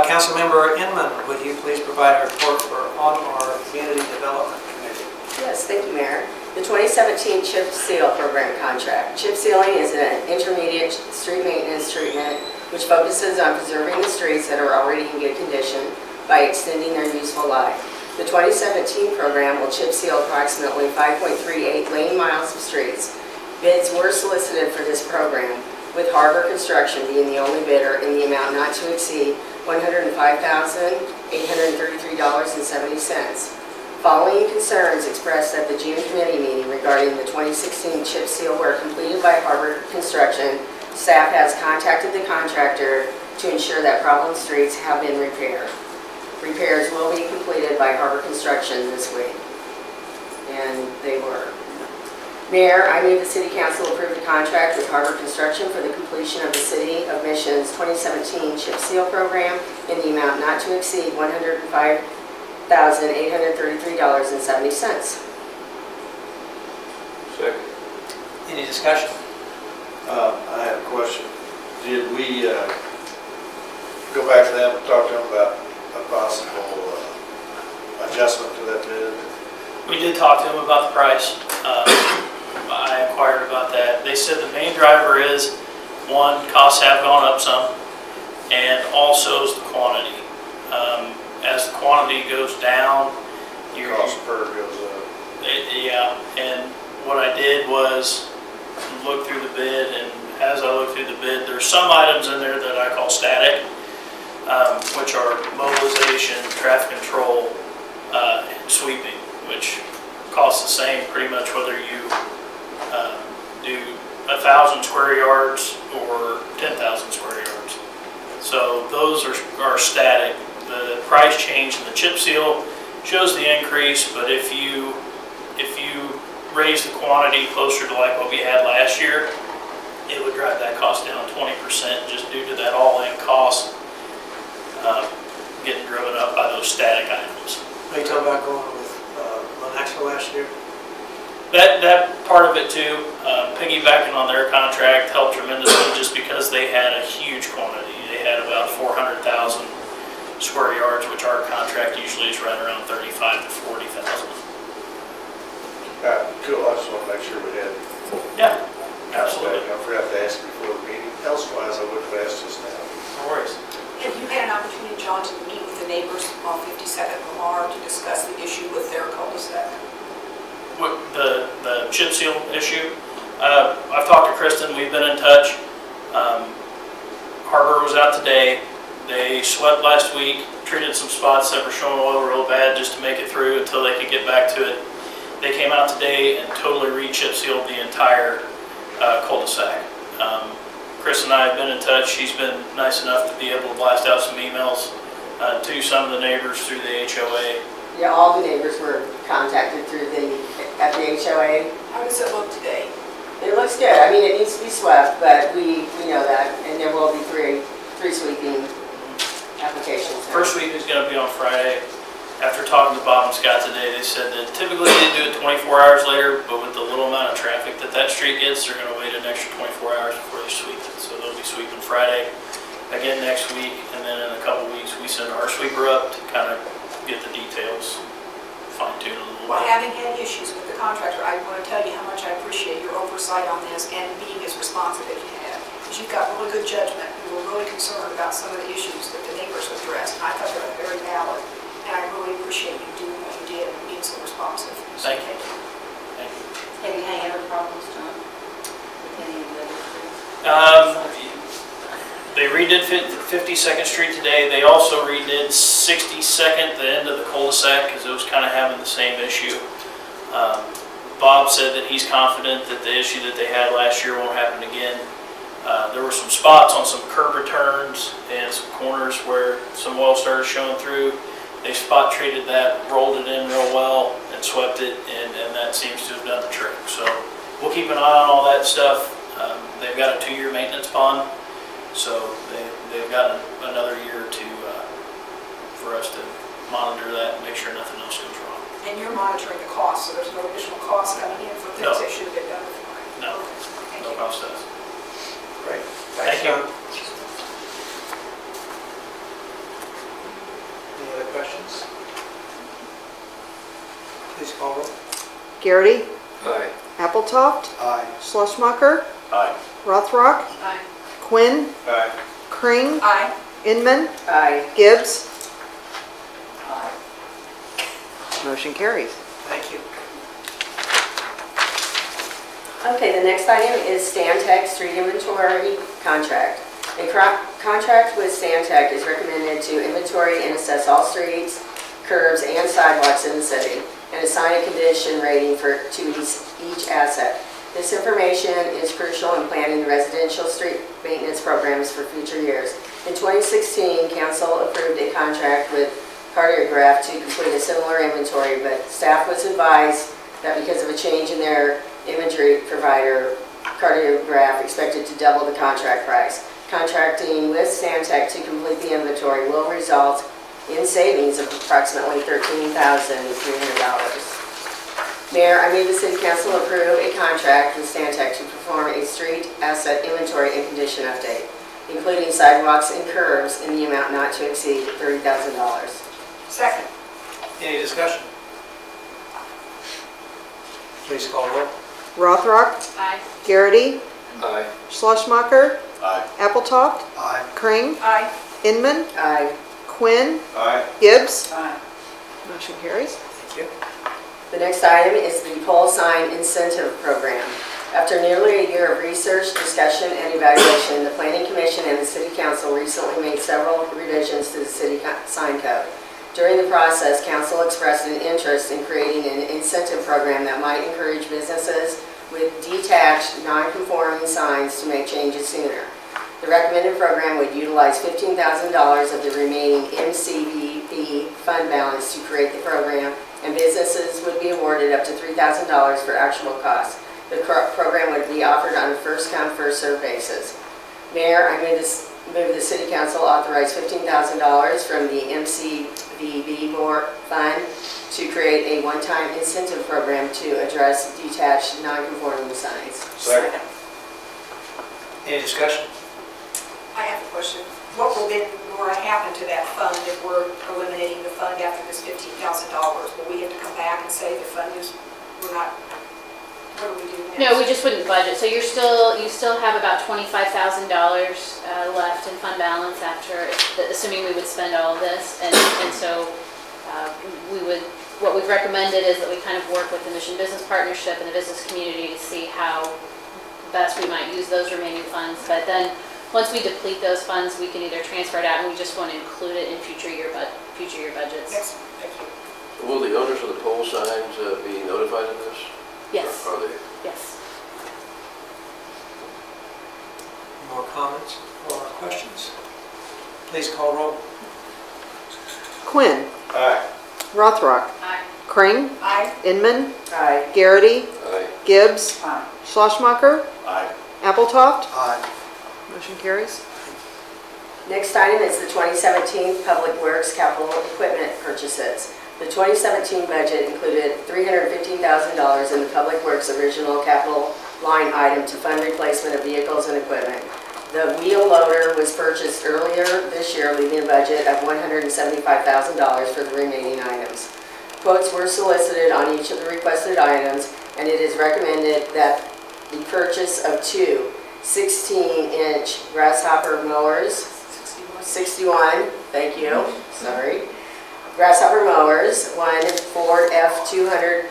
B: Councilmember Inman, would you please provide a report on our Community Development Committee?
C: Yes, thank you, Mayor. The 2017 chip seal program contract. Chip sealing is an intermediate street maintenance treatment which focuses on preserving the streets that are already in good condition by extending their useful life. The 2017 program will chip seal approximately 5.38 lane miles of streets. Bids were solicited for this program, with Harbor Construction being the only bidder in the amount not to exceed $105,833.70. Following concerns expressed at the June committee meeting regarding the 2016 chip seal work completed by Harbor Construction, staff has contacted the contractor to ensure that problem streets have been repaired. Repairs will be completed by Harbor Construction this week, and they were. Mayor, I move the City Council approve the contract with Harbor Construction for the completion of the City of Mission's 2017 chip seal program in the amount not to exceed $105,833.70.
L: Second.
B: Any discussion?
L: I have a question. Did we go back to them and talk to them about a possible adjustment to that bid?
A: We did talk to them about the price. I inquired about that. They said the main driver is, one, costs have gone up some, and also is the quantity. As the quantity goes down, your
L: cost per goes up.
A: Yeah, and what I did was look through the bid, and as I looked through the bid, there's some items in there that I call static, which are mobilization, traffic control, and sweeping, which costs the same pretty much whether you do 1,000 square yards or 10,000 square yards. So those are static. The price change in the chip seal shows the increase, but if you raise the quantity closer to like what we had last year, it would drive that cost down 20% just due to that all-in cost getting driven up by those static items.
B: Are you talking about going with Lenaxa last year?
A: That part of it too, piggybacking on their contract helped tremendously just because they had a huge quantity. They had about 400,000 square yards, which our contract usually is right around 35 to 40,000.
L: Cool, I just want to make sure we had.
A: Yeah, absolutely.
L: I forgot to ask before the meeting. Elsewise, I would have asked just now.
A: No worries.
M: Have you had an opportunity, John, to meet with the neighbors on 52nd Lamar to discuss the issue with their cul-de-sac?
A: What, the chip seal issue? I've talked to Kristen, we've been in touch. Harbor was out today. They swept last week, treated some spots that were showing oil real bad just to make it through until they could get back to it. They came out today and totally re-chip sealed the entire cul-de-sac. Chris and I have been in touch. She's been nice enough to be able to blast out some emails to some of the neighbors through the HOA.
C: Yeah, all the neighbors were contacted through at the HOA.
M: How does it look today?
C: It looks good. I mean, it needs to be swept, but we know that, and there will be three sweeping applications.
A: First sweep is going to be on Friday. After talking to Bob and Scott today, they said that typically they do it 24 hours later, but with the little amount of traffic that street gets, they're going to wait an extra 24 hours before they sweep it. So they'll be sweeping Friday, again next week, and then in a couple weeks we send our sweeper up to kind of get the details fine-tuned a little
M: Well,
A: bit.
M: having had issues with the contractor, I want to tell you how much I appreciate your oversight on this and being as responsive as you have. Because you've got really good judgment. You were really concerned about some of the issues that the neighbors addressed, and I thought they were very valid. And I really appreciate you doing what you did and being so responsive.
A: Thank you.
O: Have you had any other problems, John, with any of the other streets?
A: They redid 52nd Street today. They also redid 62nd, the end of the cul-de-sac, because it was kind of having the same issue. Bob said that he's confident that the issue that they had last year won't happen again. There were some spots on some curb returns and some corners where some oil started showing through. They spot treated that, rolled it in real well, and swept it, and that seems to have done the trick. So we'll keep an eye on all that stuff. They've got a 2-year maintenance bond, so they've got another year to for us to monitor that and make sure nothing else goes wrong.
M: And you're monitoring the cost, so there's no additional cost coming in for things that should have been done before.
A: No, no cost to us.
B: Great.
A: Thank you.
B: Any other questions? Please call roll.
D: Garrity?
L: Aye.
D: Appletoft?
L: Aye.
D: Schlossmacher?
L: Aye.
D: Rothrock?
M: Aye.
D: Quinn?
L: Aye.
D: Kring?
M: Aye.
D: Inman?
C: Aye.
D: Gibbs?
O: Aye.
D: Motion carries.
B: Thank you.
C: Okay, the next item is Stantec Street Inventory Contract. A contract with Stantec is recommended to inventory and assess all streets, curbs, and sidewalks in the city, and assign a condition rating to each asset. This information is crucial in planning the residential street maintenance programs for future years. In 2016, Council approved a contract with Cartograph to complete a similar inventory, but staff was advised that because of a change in their imagery provider, cartograph, expected to double the contract price. Contracting with Stantec to complete the inventory will result in savings of approximately $13,300. Mayor, I move the City Council approve a contract with Stantec to perform a street asset inventory and condition update, including sidewalks and curbs in the amount not to exceed $30,000.
B: Second. Any discussion? Please call roll.
D: Rothrock.
J: Aye.
D: Garrity.
L: Aye.
D: Schlesmacher.
L: Aye.
D: Appletoft.
L: Aye.
D: Kring.
M: Aye.
D: Inman.
C: Aye.
D: Quinn.
L: Aye.
D: Gibbs.
H: Aye.
D: Motion carries.
B: Thank you.
C: The next item is the pole sign incentive program. After nearly a year of research, discussion, and evaluation, the Planning Commission and the City Council recently made several revisions to the City Sign Code. During the process, Council expressed an interest in creating an incentive program that might encourage businesses with detached, non-conforming signs to make changes sooner. The recommended program would utilize $15,000 of the remaining MCVB fund balance to create the program, and businesses would be awarded up to $3,000 for actual costs. The program would be offered on a first-come, first-served basis. Mayor, I move the City Council authorize $15,000 from the MCVB board fund to create a one-time incentive program to address detached, non-conforming signs.
L: Second.
B: Any discussion?
M: I have a question. What will then happen to that fund if we're eliminating the fund after this $15,000? Will we have to come back and say the fund is, we're not, what do we do next?
F: No, we just wouldn't budget. So you still have about $25,000 left in fund balance after, assuming we would spend all of this. And so what we've recommended is that we kind of work with the Mission Business Partnership and the business community to see how best we might use those remaining funds. But then once we deplete those funds, we can either transfer it out and we just want to include it in future year budgets.
M: Yes, thank you.
E: Will the owners of the pole signs be notified of this?
F: Yes.
E: Are they?
F: Yes.
B: More comments or questions? Please call roll.
D: Quinn.
L: Aye.
D: Rothrock.
J: Aye.
D: Kring.
M: Aye.
D: Inman.
C: Aye.
D: Garrity.
E: Aye.
D: Gibbs.
H: Aye.
D: Schlesmacher.
L: Aye.
D: Appletoft.
L: Aye.
D: Motion carries.
C: Next item is the 2017 Public Works Capital Equipment Purchases. The 2017 budget included $315,000 in the Public Works original capital line item to fund replacement of vehicles and equipment. The wheel loader was purchased earlier this year, leaving a budget of $175,000 for the remaining items. Quotes were solicited on each of the requested items, and it is recommended that the purchase of two 16-inch grasshopper mowers, 61, thank you, sorry, grasshopper mowers, one Ford F200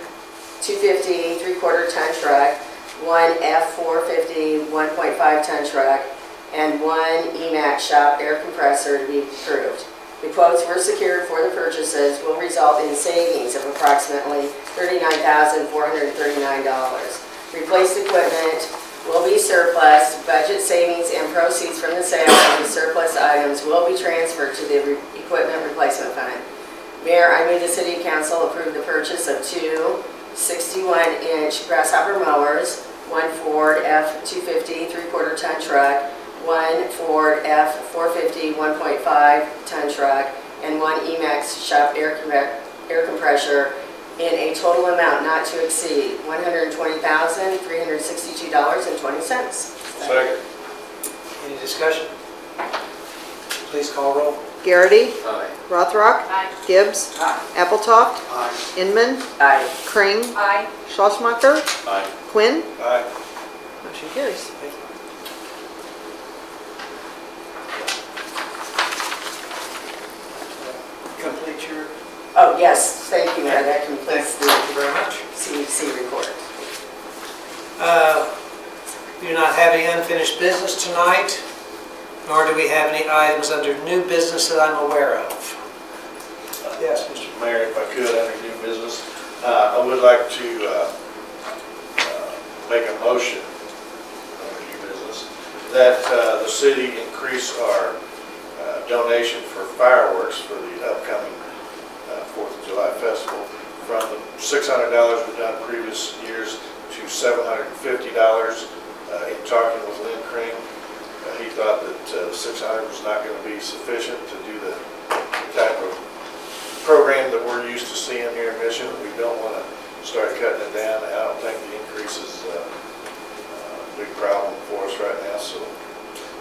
C: 250 3/4 ton truck, one F450 1.5 ton truck, and one EMAX shop air compressor to be approved. The quotes were secured for the purchases will result in savings of approximately $39,439. Replaced equipment will be surplus. Budget savings and proceeds from the sale of the surplus items will be transferred to the equipment replacement fund. Mayor, I move the City Council approve the purchase of two 61-inch grasshopper mowers, one Ford F250 3/4 ton truck, one Ford F450 1.5 ton truck, and one EMAX shop air compressor in a total amount not to exceed $120,362.20.
L: Second.
B: Any discussion? Please call roll.
D: Garrity.
E: Aye.
D: Rothrock.
J: Aye.
D: Gibbs.
H: Aye.
D: Appletoft.
L: Aye.
D: Inman.
C: Aye.
D: Kring.
M: Aye.
D: Schlesmacher.
L: Aye.
D: Quinn.
L: Aye.
D: Motion carries.
B: Complete your,
C: Oh, yes, thank you, Mayor. That completes
B: thank
C: the
B: you very much.
C: CEC report.
B: We do not have any unfinished business tonight, nor do we have any items under new business that I'm aware of. Yes, Mr.
L: Mayor, if I could, under new business, I would like to make a motion under new business that the city increase our donation for fireworks for the upcoming 4th of July festival from the $600 we've done previous years to $750. In talking with Lynn Crane, he thought that 600 was not going to be sufficient to do the type of program that we're used to seeing here in Mission. We don't want to start cutting it down. I don't think the increase is a big problem for us right now. So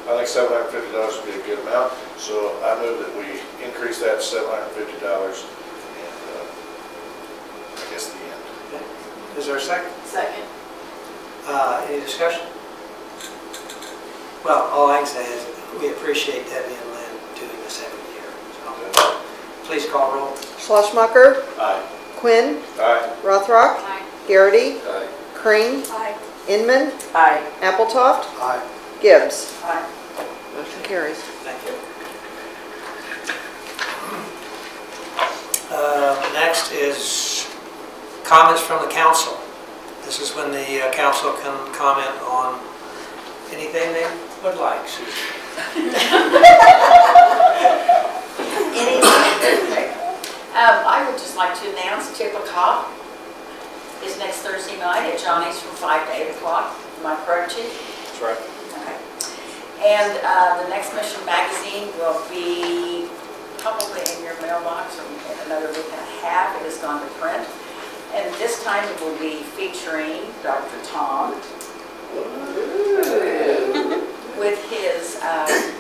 L: I think $750 would be a good amount. So I move that we increase that to $750 and I guess the end.
B: Okay. Is there a second?
O: Second.
B: Any discussion? Well, all I can say is we appreciate Debbie and Lynn doing this every year. So, please call roll.
D: Schlesmacher.
L: Aye.
D: Quinn.
L: Aye.
D: Rothrock.
P: Aye.
D: Garrity.
L: Aye.
D: Crane.
P: Aye.
D: Inman.
O: Aye.
D: Appletoft.
L: Aye.
D: Gibbs.
O: Aye.
D: Motion carries.
B: Thank you. Next is comments from the council. This is when the council can comment on anything they would like, Susan.
O: I would just like to announce Tip O'Clock is next Thursday night at Johnny's from 5 to 8 o'clock. Am I correct, Chief?
L: That's right.
O: Okay. And the next Mission magazine will be probably in your mailbox or in another week and a half. It has gone to print. And this time it will be featuring Dr. Tom with his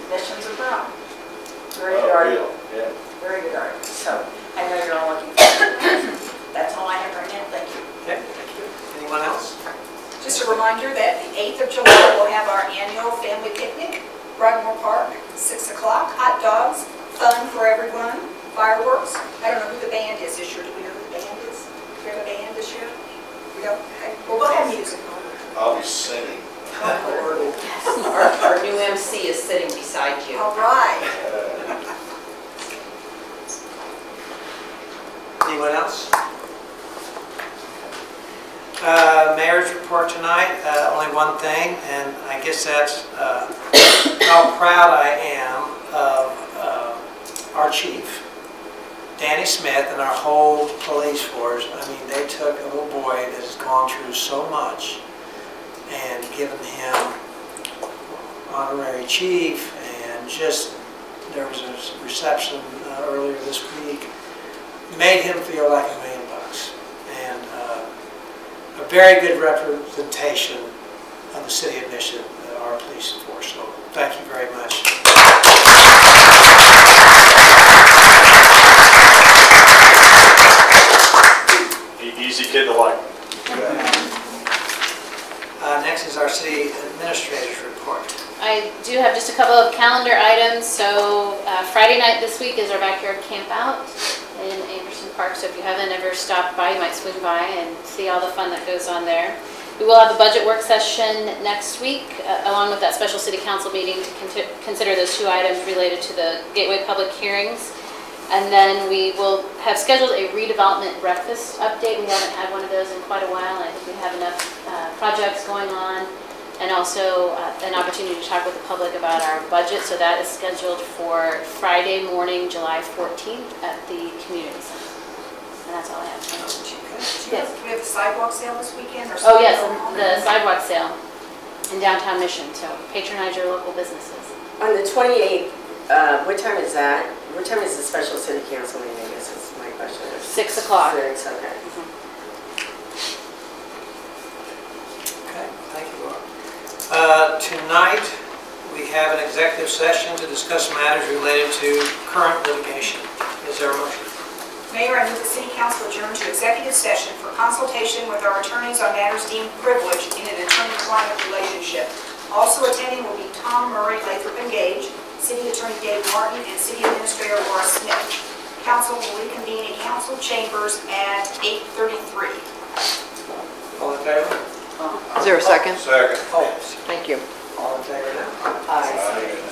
O: Missions Abroad. Very good article.
L: Yeah.
O: Very good article. So I know you're all looking forward to it. That's all I have right now. Thank you.
B: Okay, thank you. Anyone else?
M: Just a reminder that the 8th of July, we'll have our annual family picnic, Broadmoor Park, 6 o'clock, hot dogs, fun for everyone, fireworks. I don't know who the band is this year. Do we know who the band is? Do we have a band this year? We don't? Okay. Well, we'll have music.
L: I'll be singing.
O: Our new MC is sitting beside you.
M: All right.
B: Anyone else? Mayor's report tonight, only one thing, and I guess that's how proud I am of our chief, Danny Smith, and our whole police force. I mean, they took a little boy that has gone through so much and given him honorary chief, and just, there was a reception earlier this week, made him feel like $1 million. And a very good representation of the city of Mission, our police force. So thank you very much.
L: Easy kid to like.
B: Next is our city administrator's report.
F: I do have just a couple of calendar items. So Friday night this week is our backyard camp out in Anderson Park. So if you haven't ever stopped by, you might swing by and see all the fun that goes on there. We will have a budget work session next week, along with that special city council meeting to consider those two items related to the Gateway public hearings. And then we will have scheduled a redevelopment breakfast update. We haven't had one of those in quite a while, and I think we have enough projects going on, and also an opportunity to talk with the public about our budget. So that is scheduled for Friday morning, July 14th at the community center. And that's all I have.
M: Yes. Do we have a sidewalk sale this weekend? Or
F: Oh yes, the sidewalk sale in downtown Mission. So patronize your local businesses.
C: On the 28th, what time is that? What time is the special city council meeting? I guess is my question.
F: 6 o'clock.
C: 6, okay.
B: Okay, thank you, Laura. Tonight, we have an executive session to discuss matters related to current litigation. Is there a motion?
M: Mayor, I move the city council adjourn to executive session for consultation with our attorneys on matters deemed privileged in an attorney-client relationship. Also attending will be Tom Murray, Lathrop and Gage, City Attorney Dave Martin, and City Administrator Laura Smith. Council will reconvene in council chambers at 8:33.
B: All in favor?
D: Is there a second?
L: Second.
B: Oh,
D: Thank you.
B: all in favor now?
O: Aye.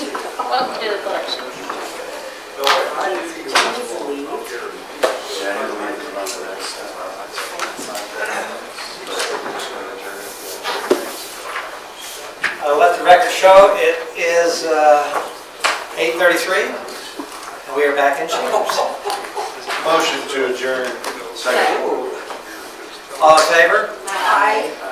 J: Welcome to the collection.
U: Yeah, I need to leave for about the next
B: Let the record show it is 8:33, and we are back in chambers.
L: Motion to adjourn.
B: All in favor?
M: Aye.